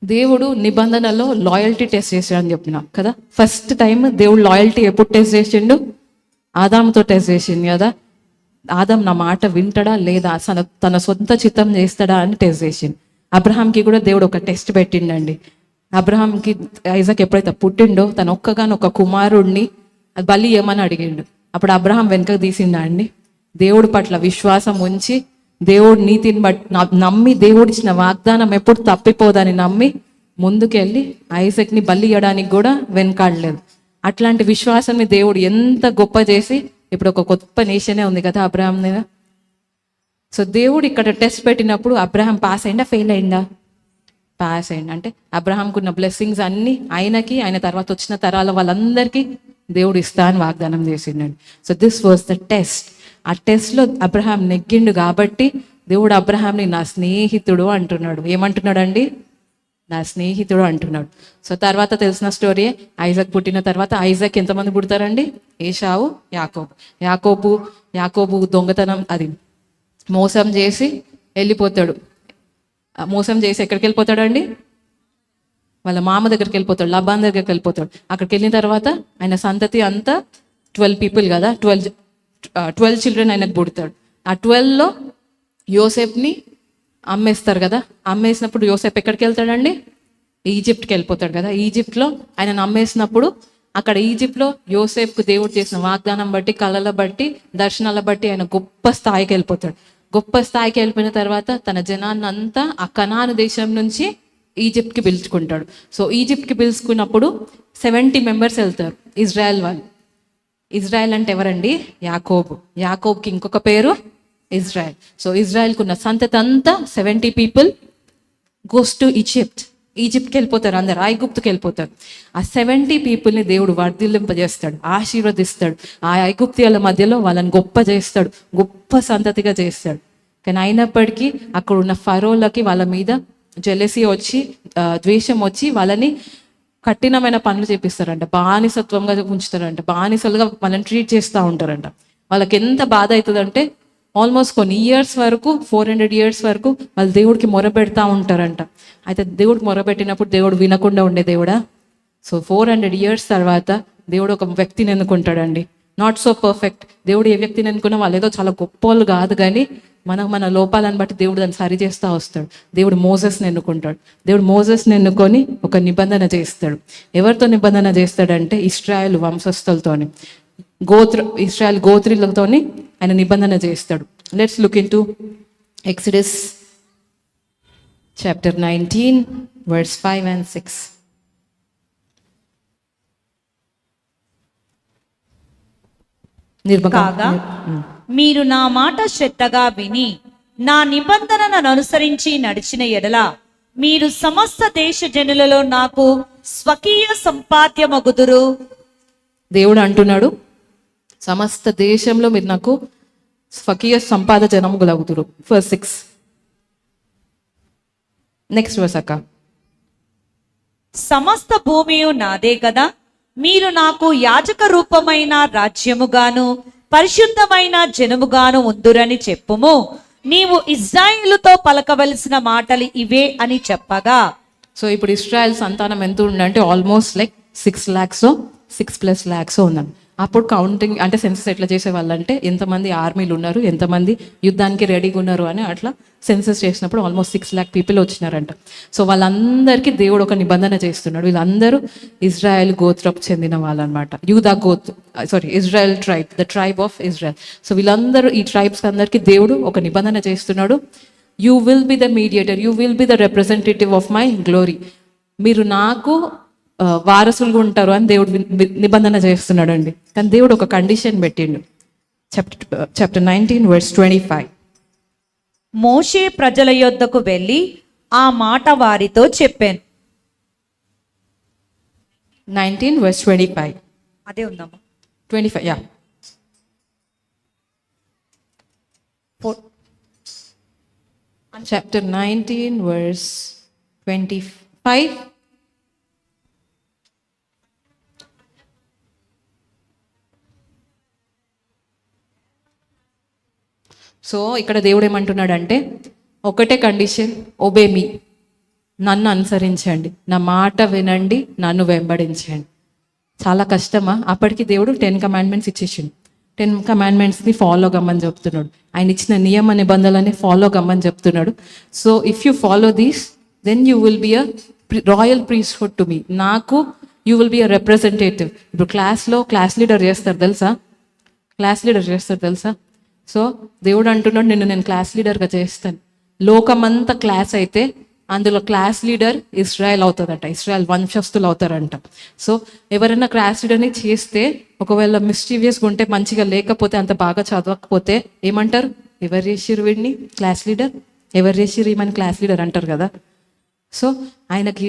దేవుడు నిబంధనలో లాయల్టీ టెస్ట్ చేశాడని చెప్పినా కదా. ఫస్ట్ టైం దేవుడు లాయల్టీ ఎప్పుడు టెస్ట్ చేసిండు? ఆదాముతో టెస్ట్ చేసిండు కదా. ఆదాం నా మాట వింటాడా లేదా, తన సొంత చిత్తం చేస్తాడా అని టెస్ట్ చేసిండు. అబ్రహాంకి కూడా దేవుడు ఒక టెస్ట్ పెట్టిండండి. అబ్రహాంకి ఐజక్ ఎప్పుడైతే పుట్టిండో తన ఒక్కగానొక్క కుమారుడిని బలి ఇవ్వమని అడిగిండు. అప్పుడు అబ్రహాం వెనకకు తీసిండా అండి? దేవుడి పట్ల విశ్వాసం ఉంచి, దేవుడి నీతిని బట్టి నమ్మి, దేవుడిచ్చిన వాగ్దానం ఎప్పుడు తప్పిపోదని నమ్మి ముందుకెళ్ళి ఐజక్ని బలి ఇవ్వడానికి కూడా వెనకాడలేదు. అట్లాంటి విశ్వాసాన్ని దేవుడు ఎంత గొప్ప చేసి ఇప్పుడు ఒక గొప్ప నేషనే ఉంది కదా అబ్రహాం మీద. సో దేవుడు ఇక్కడ టెస్ట్ పెట్టినప్పుడు అబ్రహాం పాస్ అయిందా, ఫెయిల్ అయిందా? పాస్ అయింది. అంటే అబ్రహాంకు ఉన్న బ్లెస్సింగ్స్ అన్ని ఆయనకి, ఆయన తర్వాత వచ్చిన తరాల వాళ్ళందరికీ దేవుడు ఇస్తా అని వాగ్దానం చేసిండండి. So this was the test. ఆ టెస్ట్లో అబ్రహాం నెగ్గిండు కాబట్టి దేవుడు అబ్రహాంని నా స్నేహితుడు అంటున్నాడు. ఏమంటున్నాడు అండి? నా స్నేహితుడు అంటున్నాడు. సో తర్వాత తెలిసిన స్టోరీయే, ఐజాక్ పుట్టిన తర్వాత ఐజాక్ ఎంతమంది పుడతారండి? ఏషావు, యాకోబు దొంగతనం అది మోసం చేసి వెళ్ళిపోతాడు. మోసం చేసి ఎక్కడికి వెళ్ళిపోతాడు అండి? వాళ్ళ మామ దగ్గరికి వెళ్ళిపోతాడు, లబాన్ దగ్గరికి వెళ్ళిపోతాడు. అక్కడికి వెళ్ళిన తర్వాత ఆయన సంతతి అంతా 12 పీపుల్ కదా, 12 చిల్డ్రన్ ఆయనకు పుడతాడు. ఆ 12లో యోసేఫ్ని అమ్మేస్తారు కదా. అమ్మేసినప్పుడు యోసేఫ్ ఎక్కడికి వెళ్తాడండి? ఈజిప్ట్కి వెళ్ళిపోతాడు కదా. ఈజిప్ట్లో ఆయనను అమ్మేసినప్పుడు అక్కడ ఈజిప్ట్లో యోసేఫ్కు దేవుడు చేసిన వాగ్దానం బట్టి, కళల బట్టి, దర్శనాల బట్టి ఆయన గొప్ప స్థాయికి వెళ్ళిపోతాడు. గొప్ప స్థాయికి వెళ్ళిపోయిన తర్వాత తన జనాన్ని అంతా ఆ కనాను దేశం నుంచి ఈజిప్ట్కి పిలుచుకుంటాడు. సో ఈజిప్ట్కి పిలుచుకున్నప్పుడు 70 మెంబర్స్ వెళ్తారు, ఇజ్రాయెల్ వాళ్ళు. ఇజ్రాయెల్ అంటే ఎవరండి? యాకోబ్కి ఇంకొక పేరు ఇజ్రాయెల్. సో ఇజ్రాయెల్కి ఉన్న సంతతి అంతా 70 పీపుల్ గోస్ టు ఈజిప్ట్కి వెళ్ళిపోతారు, అందరు ఐగుప్తుకి వెళ్ళిపోతారు. ఆ 70 పీపుల్ని దేవుడు వర్ధిల్లింపజేస్తాడు, ఆశీర్వదిస్తాడు. ఆ ఐగుప్తియాల మధ్యలో వాళ్ళని గొప్ప చేస్తాడు, గొప్ప సంతతిగా చేస్తాడు. కానీ అయినప్పటికీ అక్కడ ఉన్న ఫరోలకి వాళ్ళ మీద జెలసీ వచ్చి, ద్వేషం వచ్చి వాళ్ళని కఠినమైన పనులు చేపిస్తారంట, బానిసత్వంగా ఉంచుతారంట, బానిసలుగా వాళ్ళని ట్రీట్ చేస్తూ ఉంటారంట. వాళ్ళకి ఎంత బాధ అవుతుందంటే ఆల్మోస్ట్ కొన్ని ఇయర్స్ వరకు, 400 ఇయర్స్ వరకు వాళ్ళు దేవుడికి మొరపెడతా ఉంటారంట. అయితే దేవుడికి మొరపెట్టినప్పుడు దేవుడు వినకుండా ఉండే దేవుడా? సో 400 ఇయర్స్ తర్వాత దేవుడు ఒక వ్యక్తిని ఎన్నుకుంటాడండి, నాట్ సో పర్ఫెక్ట్. దేవుడు ఏ వ్యక్తిని ఎన్నుకున్నా వాళ్ళు ఏదో చాలా గొప్ప వాళ్ళు కాదు, కానీ మన లోపాలను బట్టి దేవుడు దాన్ని సరి చేస్తూ వస్తాడు. దేవుడు మోసెస్ని ఎన్నుకుంటాడు. దేవుడు మోసెస్ని ఎన్నుకొని ఒక నిబంధన చేస్తాడు. ఎవరితో నిబంధన చేస్తాడంటే ఇశ్రాయేలు వంశస్థులతోని, ఇశ్రాయేల్ గోత్రీలతోని ఆయన నిబంధన చేస్తాడు. Let's look in to Exodus chapter 19 verse 5 and 6. కాగా మీరు నా మాట శ్రద్ధగా విని నా నిబంధనను అనుసరించి నడిచిన ఎడల మీరు సమస్త దేశ జనులలో నాకు స్వకీయ సంపాద్యమగుదురు. దేవుడు అంటున్నాడు, సమస్త దేశంలో మీరు నాకు స్వకీయ సంపాద జనముగులగుదురు. verse 6. నెక్స్ట్ వర్స్ అక్క. సమస్త భూమియు నాదే కదా, మీరు నాకు యాజక రూపమైన రాజ్యముగాను పరిశుద్ధమైన జనముగాను ఉందురని చెప్పుము. నీవు ఇజ్రాయేలుతో పలకవలసిన మాటలు ఇవే అని చెప్పగా. సో ఇప్పుడు ఇస్రాయల్ సంతానం ఎంత ఉందంటే ఆల్మోస్ట్ లైక్ 6 lakhs, 6+ lakhs ఉందండి. అప్పుడు కౌంటింగ్ అంటే సెన్సస్ ఎట్లా చేసేవాళ్ళు అంటే ఎంతమంది ఆర్మీలు ఉన్నారు, ఎంతమంది యుద్ధానికి రెడీగా ఉన్నారు అని అట్లా సెన్సస్ చేసినప్పుడు ఆల్మోస్ట్ 6 lakh పీపుల్ వచ్చినారంట. సో వాళ్ళందరికీ దేవుడు ఒక నిబంధన చేస్తున్నాడు. వీళ్ళందరూ ఇజ్రాయెల్ గోత్రకు చెందిన వాళ్ళు అనమాట. Israel tribe, the tribe of Israel. So వీళ్ళందరూ, ఈ ట్రైబ్స్ అందరికీ దేవుడు ఒక నిబంధన చేస్తున్నాడు. You will be the mediator, you will be the representative of my glory. మీరు నాకు వారసులుగా ఉంటారు అని దేవుడు నిబంధన చేస్తున్నాడు అండి. కానీ దేవుడు ఒక కండిషన్ పెట్టిండు. Chapter 19 verse 25. మోషే ప్రజల యొద్దకు వెళ్ళి ఆ మాట వారితో చెప్పాను. 19 verse 25. అదే ఉందమ్మా. 25, yeah. Chapter 19 verse 25. సో ఇక్కడ దేవుడు ఏమంటున్నాడంటే ఒకటే కండిషన్, ఒబే మీ, నన్ను అనుసరించండి, నా మాట వినండి, నన్ను వెంబడించండి. చాలా కష్టమా? అప్పటికి దేవుడు 10 commandments ఇచ్చేసిండు. 10 commandmentsని ఫాలో కమ్మని చెప్తున్నాడు. ఆయన ఇచ్చిన నియమ నిబంధనలని ఫాలో కమ్మని చెప్తున్నాడు. So if you follow these then you will be a royal priesthood to me. నాకు you will be a representative. ఇప్పుడు క్లాస్ లీడర్ చేస్తారు తెలుసా? సో దేవుడు అంటున్నాడు, నేను క్లాస్ లీడర్గా చేస్తాను. లోకమంతా క్లాస్ అయితే అందులో క్లాస్ లీడర్ ఇజ్రాయెల్ అవుతుందంట, ఇజ్రాయెల్ వంశస్థులు అవుతారంట. సో ఎవరైనా క్లాస్ లీడర్ని చేస్తే, ఒకవేళ మిస్చీవియస్గా ఉంటే, మంచిగా లేకపోతే, అంత బాగా చదవకపోతే ఏమంటారు? ఎవరు చేసిర్రు వీడిని క్లాస్ లీడర్, ఎవరు చేసిర్రు ఈమెను క్లాస్ లీడర్ అంటారు కదా. సో ఆయనకి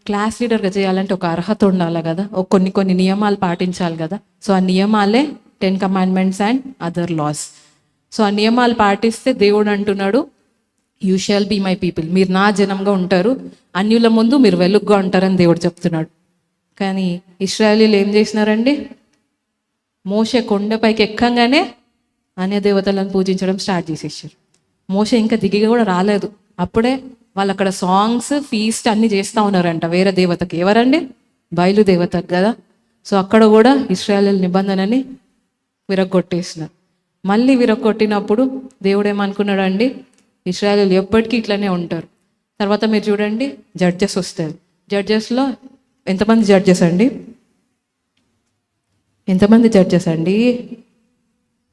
క్లాస్ లీడర్గా చేయాలంటే ఒక అర్హత ఉండాలి కదా, కొన్ని నియమాలు పాటించాలి కదా. సో ఆ నియమాలే 10 commandments and other laws. So ఆ నియమాలు పాటిస్తే దేవుడు అంటున్నాడు, you shall be my people, మీరు నా జనంగా ఉంటారు, అన్యుల ముందు మీరు వెలుగుగా ఉంటారని దేవుడు చెప్తున్నాడు. కానీ ఇశ్రాయేలీలు ఏం చేసినారండి? మోషే కొండపైకి ఎక్కంగానే అన్య దేవతలను పూజించడం స్టార్ట్ చేసేసారు. మోషే ఇంకా దిగి కూడా రాలేదు, అప్పుడే వాళ్ళు అక్కడ సాంగ్స్, ఫీస్ట్ అన్ని చేస్తూ ఉన్నారంట వేరే దేవతకి. ఎవరండి? బయలు దేవతకు కదా. సో అక్కడ కూడా ఇశ్రాయేలీల నిబంధనని విరగొట్టేసినారు. మళ్ళీ విరగొట్టినప్పుడు దేవుడు ఏమనుకున్నాడు అండి? ఇశ్రాయేలీలు ఎప్పటికీ ఇట్లనే ఉంటారు. తర్వాత మీరు చూడండి, జడ్జెస్ వస్తారు. జడ్జెస్లో ఎంతమంది జడ్జెస్ అండి? ఎంతమంది జడ్జెస్ అండి?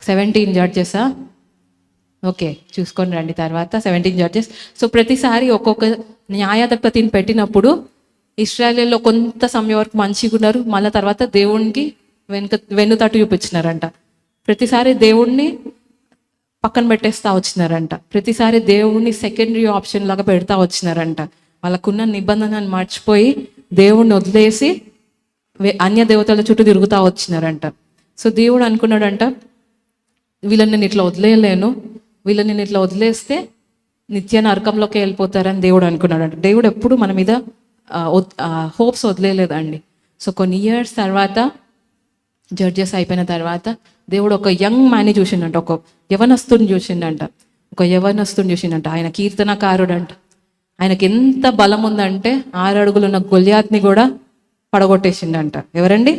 17 జడ్జెసా? ఓకే, చూసుకొని రండి తర్వాత. 17 జడ్జెస్. సో ప్రతిసారి ఒక్కొక్క న్యాయాధిపతిని పెట్టినప్పుడు ఇశ్రాయేలీలో కొంత సమయం వరకు మంచిగా ఉన్నారు, మళ్ళీ తర్వాత దేవునికి వెన్నుతట్టు చూపించినారంట. ప్రతిసారి దేవుణ్ణి పక్కన పెట్టేస్తా వచ్చినారంట. ప్రతిసారి దేవుణ్ణి సెకండరీ ఆప్షన్ లాగా పెడతా వచ్చినారంట. వాళ్ళకున్న నిబంధనను మర్చిపోయి దేవుణ్ణి వదిలేసి అన్య దేవతల చుట్టూ తిరుగుతూ వచ్చినారంట. సో దేవుడు అనుకున్నాడంట, వీళ్ళని నేను ఇట్లా వదిలేయలేను, వీళ్ళని నేను ఇట్లా వదిలేస్తే నిత్య నరకంలోకి వెళ్ళిపోతారని దేవుడు అనుకున్నాడంట. దేవుడు ఎప్పుడు మన మీద హోప్స్ వదిలేయలేదండి. సో కొన్ని ఇయర్స్ తర్వాత, జడ్జెస్ అయిపోయిన తర్వాత, దేవుడు ఒక యంగ్ మ్యాన్ని చూసిండంట, ఒక యవనస్తుని చూసిండంట. ఆయన కీర్తనకారుడంట. ఆయనకి ఎంత బలం ఉందంటే 6 అడుగులున్న గొల్యాత్ని కూడా పడగొట్టేసిండంట. ఎవరండి?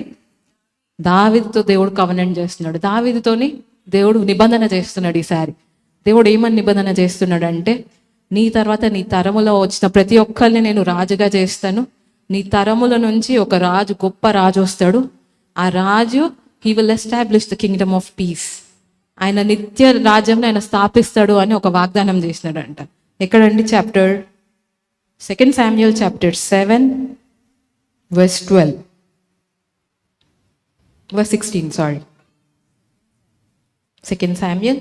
దావీదుతో దేవుడు కవనెంట్ చేస్తున్నాడు. దావీదుతోని దేవుడు నిబంధన చేస్తున్నాడు. ఈసారి దేవుడు ఏమని నిబంధన చేస్తున్నాడు అంటే, నీ తర్వాత నీ తరములో వచ్చిన ప్రతి ఒక్కరిని నేను రాజుగా చేస్తాను, నీ తరముల నుంచి ఒక రాజు, గొప్ప రాజు వస్తాడు, ఆ రాజు he will establish the kingdom of peace, ఆయన నిత్య రాజ్యం ఆయన స్థాపిస్తాడు అని ఒక వాగ్దానం చేసినాడంట. ఎక్కడండి? 2 Samuel chapter 7 verse 12 verse 16, sorry. 2 Samuel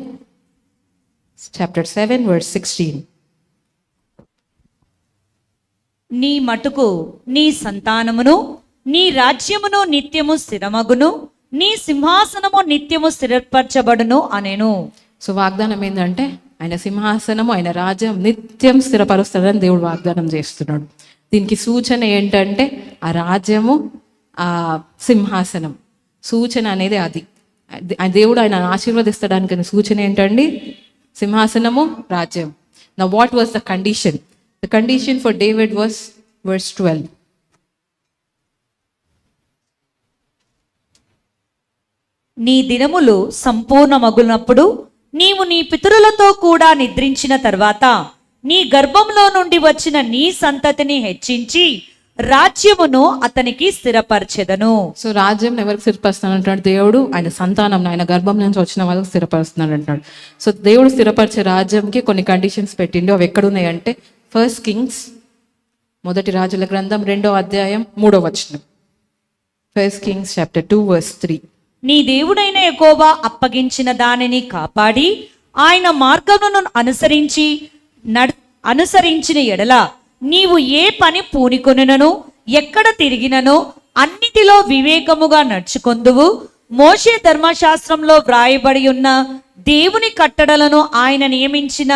chapter 7 verse 16. నీ మటుకు నీ సంతానమును నీ రాజ్యమును నిత్యము స్థిరమగును, నీ సింహాసనము నిత్యము స్థిరపరచబడును అనేను. సో వాగ్దానం ఏంటంటే, ఆయన సింహాసనము, ఆయన రాజ్యం నిత్యం స్థిరపరుస్తాడని దేవుడు వాగ్దానం చేస్తున్నాడు. దీనికి సూచన ఏంటంటే, ఆ రాజ్యము, ఆ సింహాసనం సూచన అనేది అది. దేవుడు ఆయన ఆశీర్వదిస్తడానికి సూచన ఏంటండి? సింహాసనము, రాజ్యం. నా what was the condition? The condition for David was verse 12. నీ దినములు సంపూర్ణమగునప్పుడు నీవు నీ పితరులతో కూడా నిద్రించిన తర్వాత నీ గర్భంలో నుండి వచ్చిన నీ సంతతిని హెచ్చించి రాజ్యమును అతనికి స్థిరపరచెదను. సో రాజ్యం ఎవరికి స్థిరపరుస్తాను అంటున్నాడు దేవుడు? ఆయన సంతానం, ఆయన గర్భం నుంచి వచ్చిన వాళ్ళకి స్థిరపరుస్తున్నాడు అంటున్నాడు. సో దేవుడు స్థిరపరిచే రాజ్యంకి కొన్ని కండిషన్స్ పెట్టిండు. అవి ఎక్కడున్నాయంటే, 1 Kings, మొదటి రాజుల గ్రంథం 2వ అధ్యాయం 3వ వచనం. 1 Kings chapter 2 verse 3. నీ దేవుడైన యెహోవా అప్పగించిన దానిని కాపాడి ఆయన మార్గమును అనుసరించిన ఎడల నీవు ఏ పని పూనికొనునను ఎక్కడ తిరిగినను అన్నిటిలో వివేకముగా నడుచుకొందువు. మోషే ధర్మశాస్త్రంలో వ్రాయబడి ఉన్న దేవుని కట్టడలను, ఆయన నియమించిన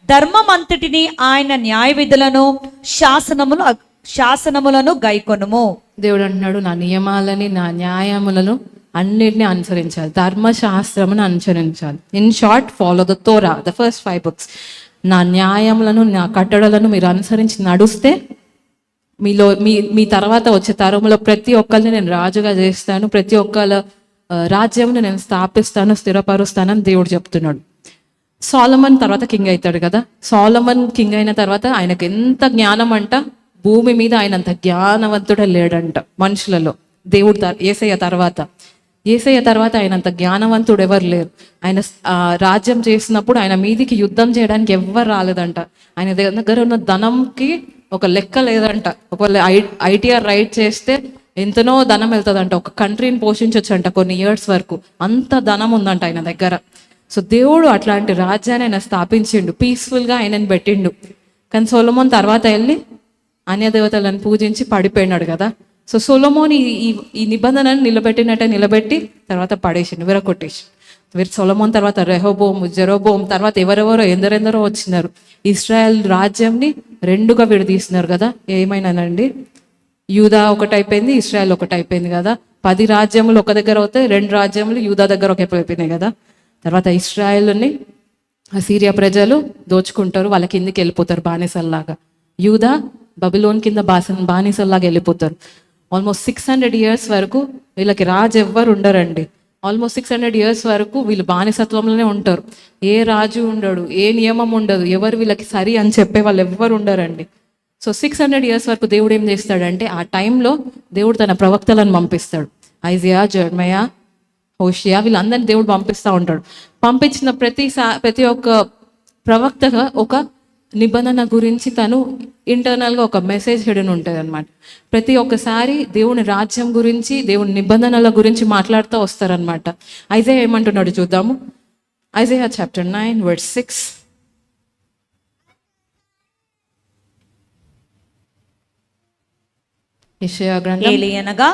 ధర్మమంతటిని, ఆయన న్యాయ విధులను, శాసనములను గైకొనుము. దేవుడు అంటున్నాడు, నా నియమాలని, నా న్యాయములను అన్నిటిని అనుసరించాలి, ధర్మశాస్త్రమును అనుసరించాలి. In short, follow the Torah, the first 5 books. నా న్యాయములను, నా కట్టడలను మీరు అనుసరించి నడుస్తే మీలో మీ తర్వాత వచ్చే తరములో ప్రతి ఒక్కరిని నేను రాజుగా చేస్తాను, ప్రతి ఒక్కళ్ళ రాజ్యంను నేను స్థాపిస్తాను, స్థిరపరుస్తానని దేవుడు చెప్తున్నాడు. సోలమన్ తర్వాత కింగ్ అవుతాడు కదా. సోలమన్ కింగ్ అయిన తర్వాత ఆయనకు ఎంత జ్ఞానం అంట, భూమి మీద ఆయన అంత జ్ఞానవంతుడే లేడంట మనుషులలో. దేవుడు ఏసయ్య తర్వాత ఆయన అంత జ్ఞానవంతుడు ఎవరు లేరు. ఆయన రాజ్యం చేసినప్పుడు ఆయన మీదికి యుద్ధం చేయడానికి ఎవ్వరు రాలేదంట. ఆయన దగ్గర ఉన్న ధనంకి ఒక లెక్క లేదంట. ఒకవేళ ITR రైట్ చేస్తే ఎంతనో ధనం వెళ్తుందంట, ఒక కంట్రీని పోషించవచ్చు అంట కొన్ని ఇయర్స్ వరకు. అంత ధనం ఉందంట ఆయన దగ్గర. సో దేవుడు అట్లాంటి రాజ్యాన్ని ఆయన స్థాపించిండు, పీస్ఫుల్గా ఆయనని పెట్టిండు. కానీ సొలొమోన్ తర్వాత వెళ్ళి అన్యదేవతలను పూజించి పడిపోయినాడు కదా. సో సొలొమోన్ ఈ నిబంధనను నిలబెట్టి తర్వాత పడేసిండు, విరగొట్టేసి. వీరు సొలొమోన్ తర్వాత రెహోబోము, జెరోబోము తర్వాత ఎవరెవరో ఎందరెందరో వచ్చినారు. ఇస్రాయల్ రాజ్యంని రెండుగా విడదీస్తున్నారు కదా. ఏమైనానండి, యూదా ఒకటి అయిపోయింది, ఇస్రాయల్ ఒకటి అయిపోయింది కదా. 10 రాజ్యములు ఒక దగ్గర అవుతాయి, 2 రాజ్యములు యూదా దగ్గర ఒక అయిపోయినాయి కదా. తర్వాత ఇస్రాయల్ని అసీరియా ప్రజలు దోచుకుంటారు, వాళ్ళ కిందికి వెళ్ళిపోతారు బానిసల్లాగా. యూదా బబిలోన్ కింద బానిసల్లాగా వెళ్ళిపోతారు. ఆల్మోస్ట్ 600 years వరకు వీళ్ళకి రాజు ఎవ్వరు ఉండరండి. ఆల్మోస్ట్ 600 years వరకు వీళ్ళు బానిసత్వంలోనే ఉంటారు. ఏ రాజు ఉండడు, ఏ నియమం ఉండదు, ఎవరు వీళ్ళకి సరి అని చెప్పే వాళ్ళు ఎవ్వరు ఉండరండి. సో 600 years వరకు దేవుడు ఏం చేస్తాడంటే, ఆ టైంలో దేవుడు తన ప్రవక్తలను పంపిస్తాడు. ఐజియా, జెర్మయా, హోషియా, వీళ్ళందరినీ దేవుడు పంపిస్తూ ఉంటాడు. పంపించిన ప్రతి ఒక్క ప్రవక్తగా ఒక నిబంధన గురించి తను ఇంటర్నల్గా ఒక మెసేజ్ హిడెన్ ఉంటుంది అనమాట. ప్రతి ఒక్కసారి దేవుని రాజ్యం గురించి, దేవుని నిబంధనల గురించి మాట్లాడుతూ వస్తారనమాట. ఐజయా ఏమంటున్నాడు చూద్దాము. Isaiah chapter 9 verse 6. యెషయా గ్రంథం. ఏలియనగా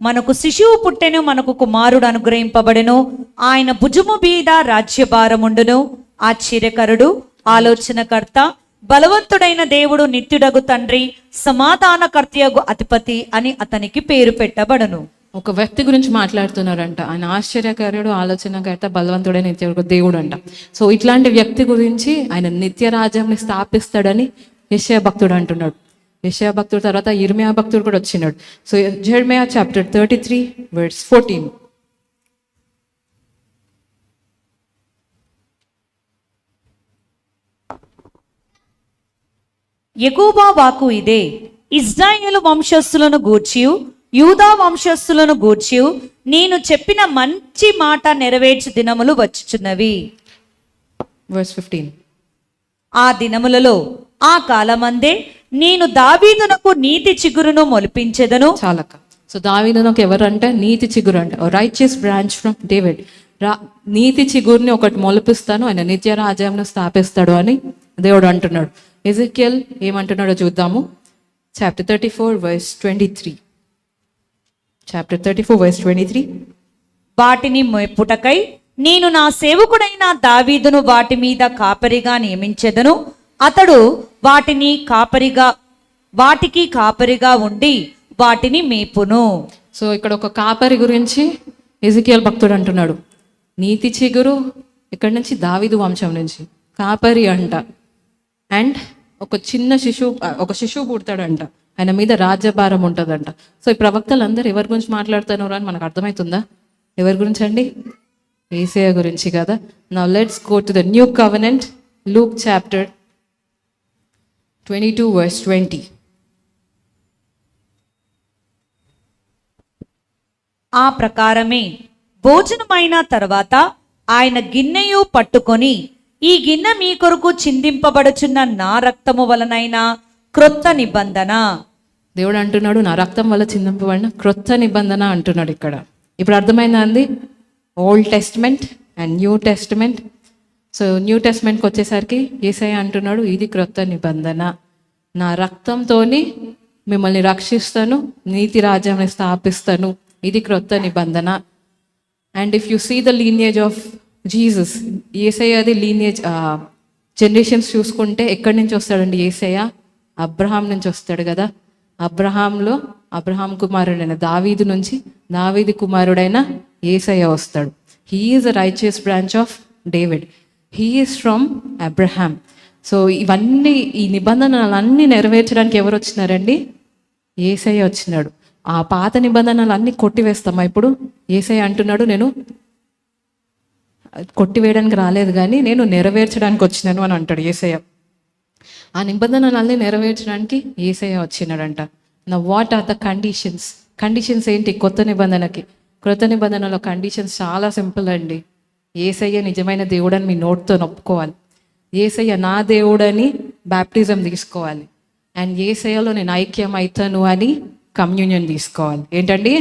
మనకు శిశువు పుట్టెను, మనకు కుమారుడు అనుగ్రహింపబడెను, ఆయన భుజము మీద రాజ్యభారముండును. ఆశ్చర్యకరుడు, ఆలోచనకర్త, బలవంతుడైన దేవుడు, నిత్యుడగు తండ్రి, సమాధానకర్తయగు అధిపతి అని అతనికి పేరు పెట్టబడును. ఒక వ్యక్తి గురించి మాట్లాడుతున్నారంట. ఆయన ఆశ్చర్యకరుడు, ఆలోచనకర్త, బలవంతుడైన నిత్యుడు దేవుడు అంట. సో ఇట్లాంటి వ్యక్తి గురించి ఆయన నిత్య రాజ్యాన్ని స్థాపిస్తాడని యెషయా భక్తుడు అంటున్నాడు. యెషయా భక్తుడు తర్వాత ఇర్మియా భక్తుడు కూడా వచ్చినాడు. So జెర్మయా chapter 33 verse 14. యెహోవా వాక్కు ఇదే, ఇశ్రాయేలు వంశస్థులను గూర్చియు యూదా వంశస్థులను గూర్చియు నేను చెప్పిన మంచి మాట నెరవేర్చు దినములు వచ్చుచున్నవి. verse 15. ఆ దినములలో, ఆ కాలమందే నేను దావీదునకు నీతి చిగురును మొలిపించెదను. చాలక. సో దావీదునకు ఎవరంటే నీతి చిగురు అంట, రైచియస్ బ్రాంచ్ ఫ్రమ్ డేవిడ్. నీతి చిగురుని ఒకటి మొలిపిస్తాను, ఆయన నిత్య రాజ్యంను స్థాపిస్తాడు అని దేవుడు అంటున్నాడు. ఎజెకియల్ ఏమంటున్నాడో చూద్దాము. chapter 34 verse 23. chapter 34 verse 23. వాటిని మెప్పుటకై నేను నా సేవకుడైన దావీదును వాటి మీద కాపరిగా నియమించెదను. అతడు వాటికి కాపరిగా ఉండి వాటిని మేపును. సో ఇక్కడ ఒక కాపరి గురించి ఎజెకియల్ భక్తుడు అంటున్నాడు. నీతి చిగురు ఇక్కడి నుంచి, దావీదు వంశం నుంచి కాపరి అంట. అండ్ ఒక శిశువు పుడతాడంట, ఆయన మీద రాజ్యభారం ఉంటుందంట. సో ఈ ప్రవక్తలు అందరూ ఎవరి గురించి మాట్లాడుతున్నారు అని మనకు అర్థమవుతుందా? ఎవరి గురించి అండి? యేసయ్య గురించి కదా. Now let's go to the new covenant. Luke chapter 22 verse 20. ఆ ప్రకారమే భోజనమైన తర్వాత ఆయన గిన్నెయు పట్టుకొని, ఈ గిన్నె మీ కొరకు చిందింపబడుచున్న నా రక్తము వలనైన క్రొత్త నిబంధన. దేవుడు అంటున్నాడు, నా రక్తం వల్ల చిందింపబడిన క్రొత్త నిబంధన అంటున్నాడు ఇక్కడ. ఇప్పుడు అర్థమైందా అండి? Old testament and new testament. So new టెస్ట్మెంట్కి వచ్చేసరికి యేసయ్య అంటున్నాడు, ఇది క్రొత్త నిబంధన, నా రక్తంతోని మిమ్మల్ని రక్షిస్తాను, నీతి రాజ్యాన్ని స్థాపిస్తాను, ఇది క్రొత్త నిబంధన. And if you see the lineage of Jesus, యేసయ్యది లీనియేజ్ జనరేషన్స్ చూసుకుంటే ఎక్కడి నుంచి వస్తాడండి యేసయ్య? అబ్రహాం నుంచి వస్తాడు కదా. అబ్రహాం కుమారుడైన దావీదు నుంచి, దావీదు కుమారుడైన యేసయ్య వస్తాడు. He is a righteous branch of David. He is from Abraham. So ఇవన్నీ, ఈ నిబంధనలన్నీ నెరవేర్చడానికి ఎవరు వచ్చినారండి? యేసయ్య వచ్చినాడు. ఆ పాత నిబంధనలు అన్నీ కొట్టివేస్తామా ఇప్పుడు? యేసయ్య అంటున్నాడు, నేను కొట్టివేయడానికి రాలేదు కానీ నేను నెరవేర్చడానికి వచ్చినాను అని అంటాడు యేసయ్య. ఆ నిబంధనలన్నీ నెరవేర్చడానికి యేసయ్య వచ్చినాడంట. నా what are the conditions? Conditions ఏంటి కొత్త నిబంధనకి? క్రొత్త నిబంధనలో కండిషన్స్ చాలా సింపుల్ అండి. యేసయ్య నిజమైన దేవుడని మీ నోటితో ఒప్పుకోవాలి. యేసయ్య నా దేవుడని బ్యాప్టిజం తీసుకోవాలి. అండ్ యేసయ్యలో నేను ఐక్యం అవుతాను అని కమ్యూనియన్ తీసుకోవాలి. ఏంటండి?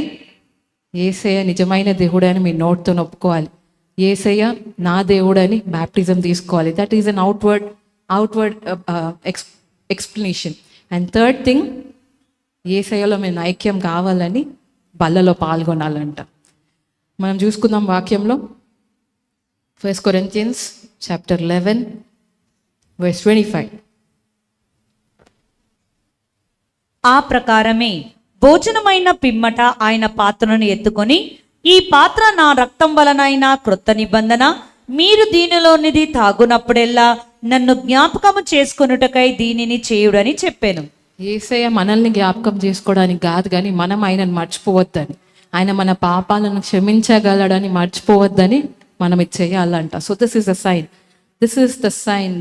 యేసయ్య నిజమైన దేవుడని మీ నోటితో ఒప్పుకోవాలి. యేసయ్య నా దేవుడని బ్యాప్టిజం తీసుకోవాలి. That is an outward explanation. And third thing, యేసయ్యలో మేము ఐక్యం కావాలని బల్లలో పాల్గొనాలంట. మనం చూసుకుందాం వాక్యంలో. 1 Corinthians chapter 11, verse 25. ఆ ప్రకారమే భోజనమైన పిమ్మట ఆయన పాత్రను ఎత్తుకొని, ఈ పాత్ర నా రక్తం వలనైన క్రొత్త నిబంధన, మీరు దీనిలోనిది తాగునప్పుడెల్లా నన్ను జ్ఞాపకము చేసుకొనుటకై దీనిని చేయుడని చెప్పాను. యేసయ్య మనల్ని జ్ఞాపకం చేసుకోవడానికి కాదు కానీ మనం ఆయనను మర్చిపోవద్దని, ఆయన మన పాపాలను క్షమించగలడని మర్చిపోవద్దని మనం ఇది చేయాలంట. So this is the sign, this is the sign,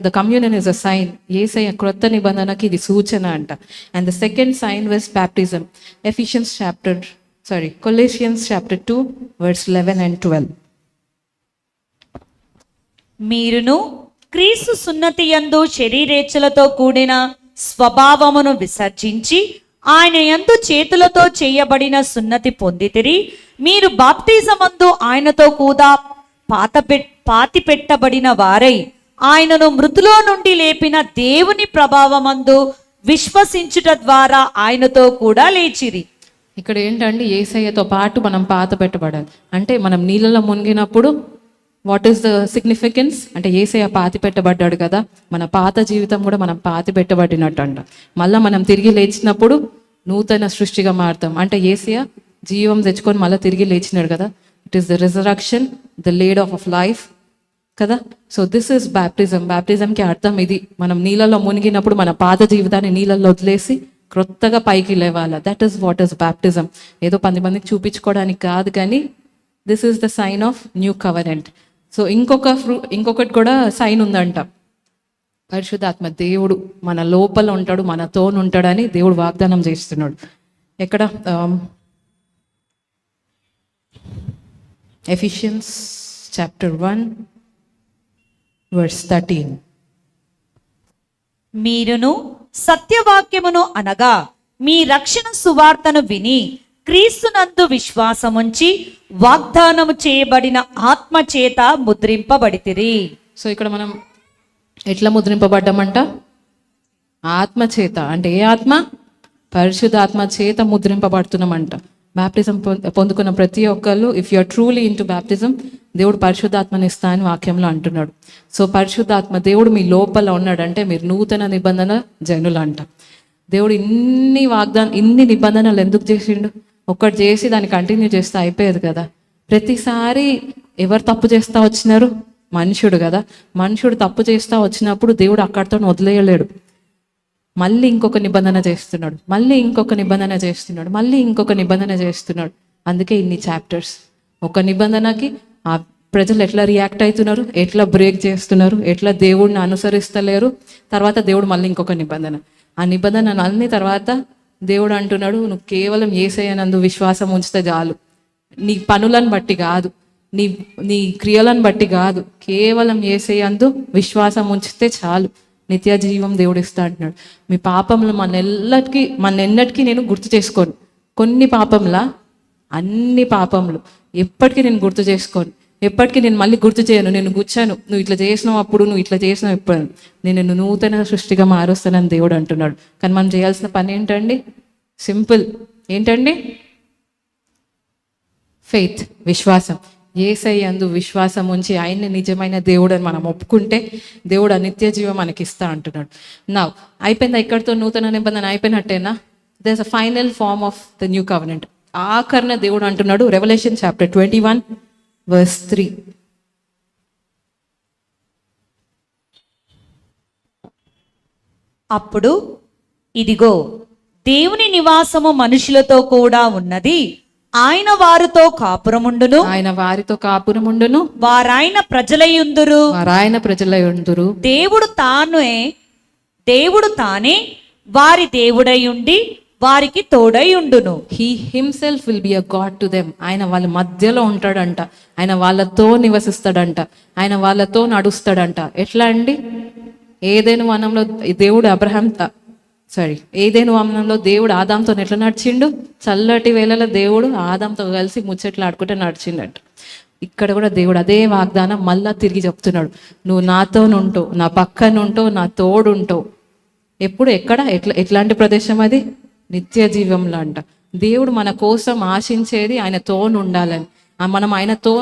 the communion is a sign. Yesayya క్రొత్త నిబంధనకి ఇది సూచన అంట. And the second sign was baptism. Colossians chapter 2, verse 11 and 12. మీరును క్రీస్తు సున్నతి యందు శరీరేచ్ఛలతో కూడిన స్వభావమును విసర్జించి ఆయన యందు చేతులతో చేయబడిన సున్నతి పొందితిరి. మీరు బాప్తిజమందు ఆయనతో కూడా పాతి పెట్టబడిన వారై ఆయనను మృతులో నుండి లేపిన దేవుని ప్రభావమందు విశ్వసించుట ద్వారా ఆయనతో కూడా లేచిరి. ఇక్కడ ఏంటంటే యేసయ్యతో పాటు మనం పాత పెట్టబడాలి. అంటే మనం నీళ్ళలో మునిగినప్పుడు వాట్ ఈస్ ద సిగ్నిఫికెన్స్ అంటే యేసయ్య పాతి పెట్టబడ్డాడు కదా, మన పాత జీవితం కూడా మనం పాతి పెట్టబడినట్టు అంట. మళ్ళీ మనం తిరిగి లేచినప్పుడు నూతన సృష్టిగా మారుతాం. అంటే యేసయ్య జీవం తెచ్చుకొని మళ్ళీ తిరిగి లేచినాడు కదా. It is the resurrection, the lead of life కదా. So this is baptism. బ్యాప్టిజంకి అర్థం ఇది, మనం నీళ్ళలో మునిగినప్పుడు మన పాత జీవితాన్ని నీళ్ళల్లో వదిలేసి క్రొత్తగా పైకి లేవాలా. That is what is baptism. ఏదో 10 మందికి చూపించుకోవడానికి కాదు కానీ this is the sign of new covenant. So ఇంకొకటి కూడా సైన్ ఉందంట. పరిశుద్ధాత్మ దేవుడు మన లోపల ఉంటాడు, మనతో ఉంటాడని దేవుడు వాగ్దానం చేస్తున్నాడు. ఎక్కడ? Ephesians chapter 1, verse 13. మీరును సత్యవాక్యమును అనగా మీ రక్షణ సువార్తను విని క్రీస్తునందు విశ్వాసముంచి వాగ్దానము చేయబడిన ఆత్మ చేత ముద్రింపబడితిరి. సో ఇక్కడ మనం ఎట్లా ముద్రింపబడ్డామంట? ఆత్మ చేత. అంటే ఏ ఆత్మ? పరిశుద్ధాత్మ చేత ముద్రింపబడుతున్నామంట. బ్యాప్టిజం పొందుకున్న ప్రతి ఒక్కళ్ళు, if you are truly into baptism, దేవుడు పరిశుద్ధాత్మని ఇస్తా అని వాక్యంలో అంటున్నాడు. సో పరిశుద్ధాత్మ దేవుడు మీ లోపల ఉన్నాడంటే మీరు నూతన నిబంధన జనులు అంట. దేవుడు ఇన్ని నిబంధనలు ఎందుకు చేసిండు? ఒక్కటి చేసి దాన్ని కంటిన్యూ చేస్తే అయిపోయేది కదా. ప్రతిసారి ఎవరు తప్పు చేస్తా వచ్చినారు? మనుషుడు కదా. మనుషుడు తప్పు చేస్తా వచ్చినప్పుడు దేవుడు అక్కడితో వదిలేయలేడు. మళ్ళీ ఇంకొక నిబంధన చేస్తున్నాడు, మళ్ళీ ఇంకొక నిబంధన చేస్తున్నాడు, మళ్ళీ ఇంకొక నిబంధన చేస్తున్నాడు. అందుకే ఇన్ని చాప్టర్స్. ఒక నిబంధనకి ఆ ప్రజలు ఎట్లా రియాక్ట్ అవుతున్నారు, ఎట్లా బ్రేక్ చేస్తున్నారు, ఎట్లా దేవుడిని అనుసరిస్తలేరు. తర్వాత దేవుడు మళ్ళీ ఇంకొక నిబంధన. ఆ నిబంధన అన్ని తర్వాత దేవుడు అంటున్నాడు, నువ్వు కేవలం యేసయ్యనందు విశ్వాసం ఉంచితే చాలు. నీ పనులను బట్టి కాదు, నీ క్రియలను బట్టి కాదు, కేవలం యేసయ్యందు విశ్వాసం ఉంచితే చాలు, నిత్య జీవం దేవుడు ఇస్తా అంటున్నాడు. మీ పాపంలో మన్నెన్నటికీ నేను గుర్తు చేసుకోను. కొన్ని పాపంలా అన్ని పాపములు ఎప్పటికీ నేను గుర్తు చేసుకోను. ఎప్పటికీ నేను మళ్ళీ గుర్తు చేయను. నేను కూర్చాను, నువ్వు ఇట్లా చేసినావు అప్పుడు, నువ్వు ఇట్లా చేసినావు ఇప్పుడు, నేను నూతన సృష్టిగా మారుస్తానని దేవుడు అంటున్నాడు. కానీ మనం చేయాల్సిన పని ఏంటండి? సింపుల్. ఏంటండి? ఫెయిత్, విశ్వాసం. యేసయ్యందు విశ్వాసం ఉంచి ఆయన్ని నిజమైన దేవుడు అని మనం ఒప్పుకుంటే దేవుడు నిత్య జీవం మనకి ఇస్తా అంటున్నాడు. నా అయిపోయిందా? ఇక్కడితో నూతన నిబంధన అయిపోయినట్టేనా? There is a final form of the new covenant. ఆఖరణ దేవుడు అంటున్నాడు, రెవల్యూషన్ చాప్టర్ 21, verse 3. అప్పుడు ఇదిగో దేవుని నివాసము మనుషులతో కూడా ఉన్నది, ఆయన వారితో కాపురముండును, ఆయన వారితో కాపురముండును, వారాయన ప్రజలయుందురు. దేవుడు తానే వారి దేవుడై ఉండి వారికి తోడై ఉండును. He himself will be a God to them. ఆయన వాళ్ళ మధ్యలో ఉంటాడంట, ఆయన వాళ్ళతో నివసిస్తాడంట, ఆయన వాళ్ళతో నడుస్తాడంట. ఎట్లా అండి? ఏదైనా వనంలో దేవుడు ఆదాంతో ఎట్లా నడిచిండు? చల్లటి వేళలో దేవుడు ఆదాంతో కలిసి ముచ్చట్లు ఆడుకుంటే నడిచిండట. ఇక్కడ కూడా దేవుడు అదే వాగ్దానం మళ్ళా తిరిగి చెప్తున్నాడు, నువ్వు నాతో ఉంటావు, నా పక్కన ఉంటావు, నా తోడు ఉంటావు. ఎప్పుడు, ఎక్కడ, ఎట్లాంటి ప్రదేశం అది? నిత్య జీవంలో అంట. దేవుడు మన కోసం ఆశించేది ఆయన తోడు ఉండాలని. మనం ఆయనతో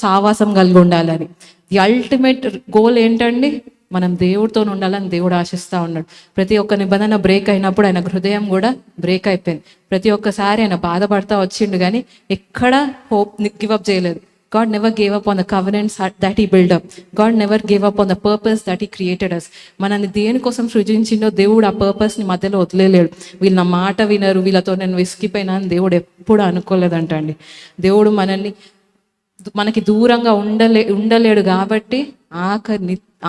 సావాసం కలిగి ఉండాలని. ది అల్టిమేట్ గోల్ ఏంటండి? మనం దేవుడితో ఉండాలని దేవుడు ఆశిస్తూ ఉన్నాడు. ప్రతి ఒక్క నిబంధన బ్రేక్ అయినప్పుడు ఆయన హృదయం కూడా బ్రేక్ అయిపోయింది. ప్రతి ఒక్కసారి ఆయన బాధపడతా వచ్చిండు, కానీ ఎక్కడ హోప్ గివప్ చేయలేదు. God never gave up on the covenants that he built up. God never gave up on the purpose that he created us. మనల్ని దేనికోసం సృజించిండో దేవుడు ఆ పర్పస్ని మధ్యలో వదిలేలేడు. వీళ్ళు నా మాట వినరు, వీళ్ళతో నేను విసిగిపోయినా అని దేవుడు ఎప్పుడు అనుకోలేదంట అండి. దేవుడు మనకి దూరంగా ఉండలేడు కాబట్టి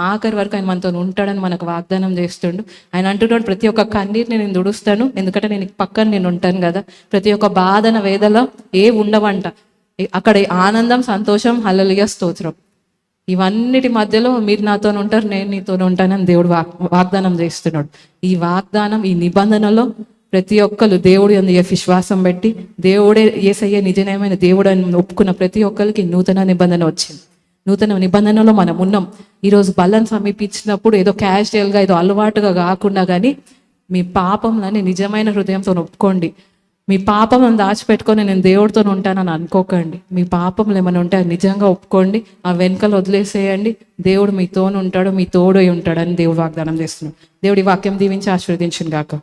ఆఖరి వరకు ఆయన మనతో ఉంటాడని మనకు వాగ్దానం చేస్తుండు. ఆయన అంటున్నాడు, ప్రతి ఒక్క కన్నీరుని నేను దుడుస్తాను, ఎందుకంటే నేను పక్కన నేను ఉంటాను కదా. ప్రతి ఒక్క బాధన వేదలో ఉండవంట. అక్కడ ఆనందం, సంతోషం, హల్లెలూయా, స్తోత్రం. ఇవన్నిటి మధ్యలో మీరు నాతో ఉంటారు, నేను నీతో ఉంటానని దేవుడు వాగ్దానం చేస్తున్నాడు. ఈ వాగ్దానం, ఈ నిబంధనలో ప్రతి ఒక్కరు దేవుడు యందు విశ్వాసం పెట్టి దేవుడే యేసయ్య నిజమైన దేవుడు అని ఒప్పుకున్న ప్రతి ఒక్కరికి నూతన నిబంధన వచ్చింది. నూతన నిబంధనలో మనం ఉన్నాం. ఈరోజు బలను సమీపించినప్పుడు ఏదో క్యాజువల్గా, ఏదో అలవాటుగా కాకుండా, కానీ మీ పాపంలని నిజమైన హృదయంతో ఒప్పుకోండి. మీ పాపం దాచిపెట్టుకొని నేను దేవుడితో ఉంటానని అనుకోకండి. మీ పాపంలో ఏమైనా ఉంటే నిజంగా ఒప్పుకోండి, ఆ వెనుకలు వదిలేసేయండి. దేవుడు మీతో ఉంటాడు, మీ తోడై ఉంటాడని దేవుడు వాగ్దానం చేస్తున్నాడు. దేవుడి వాక్యం దీవించి ఆశీర్వదించును గాక.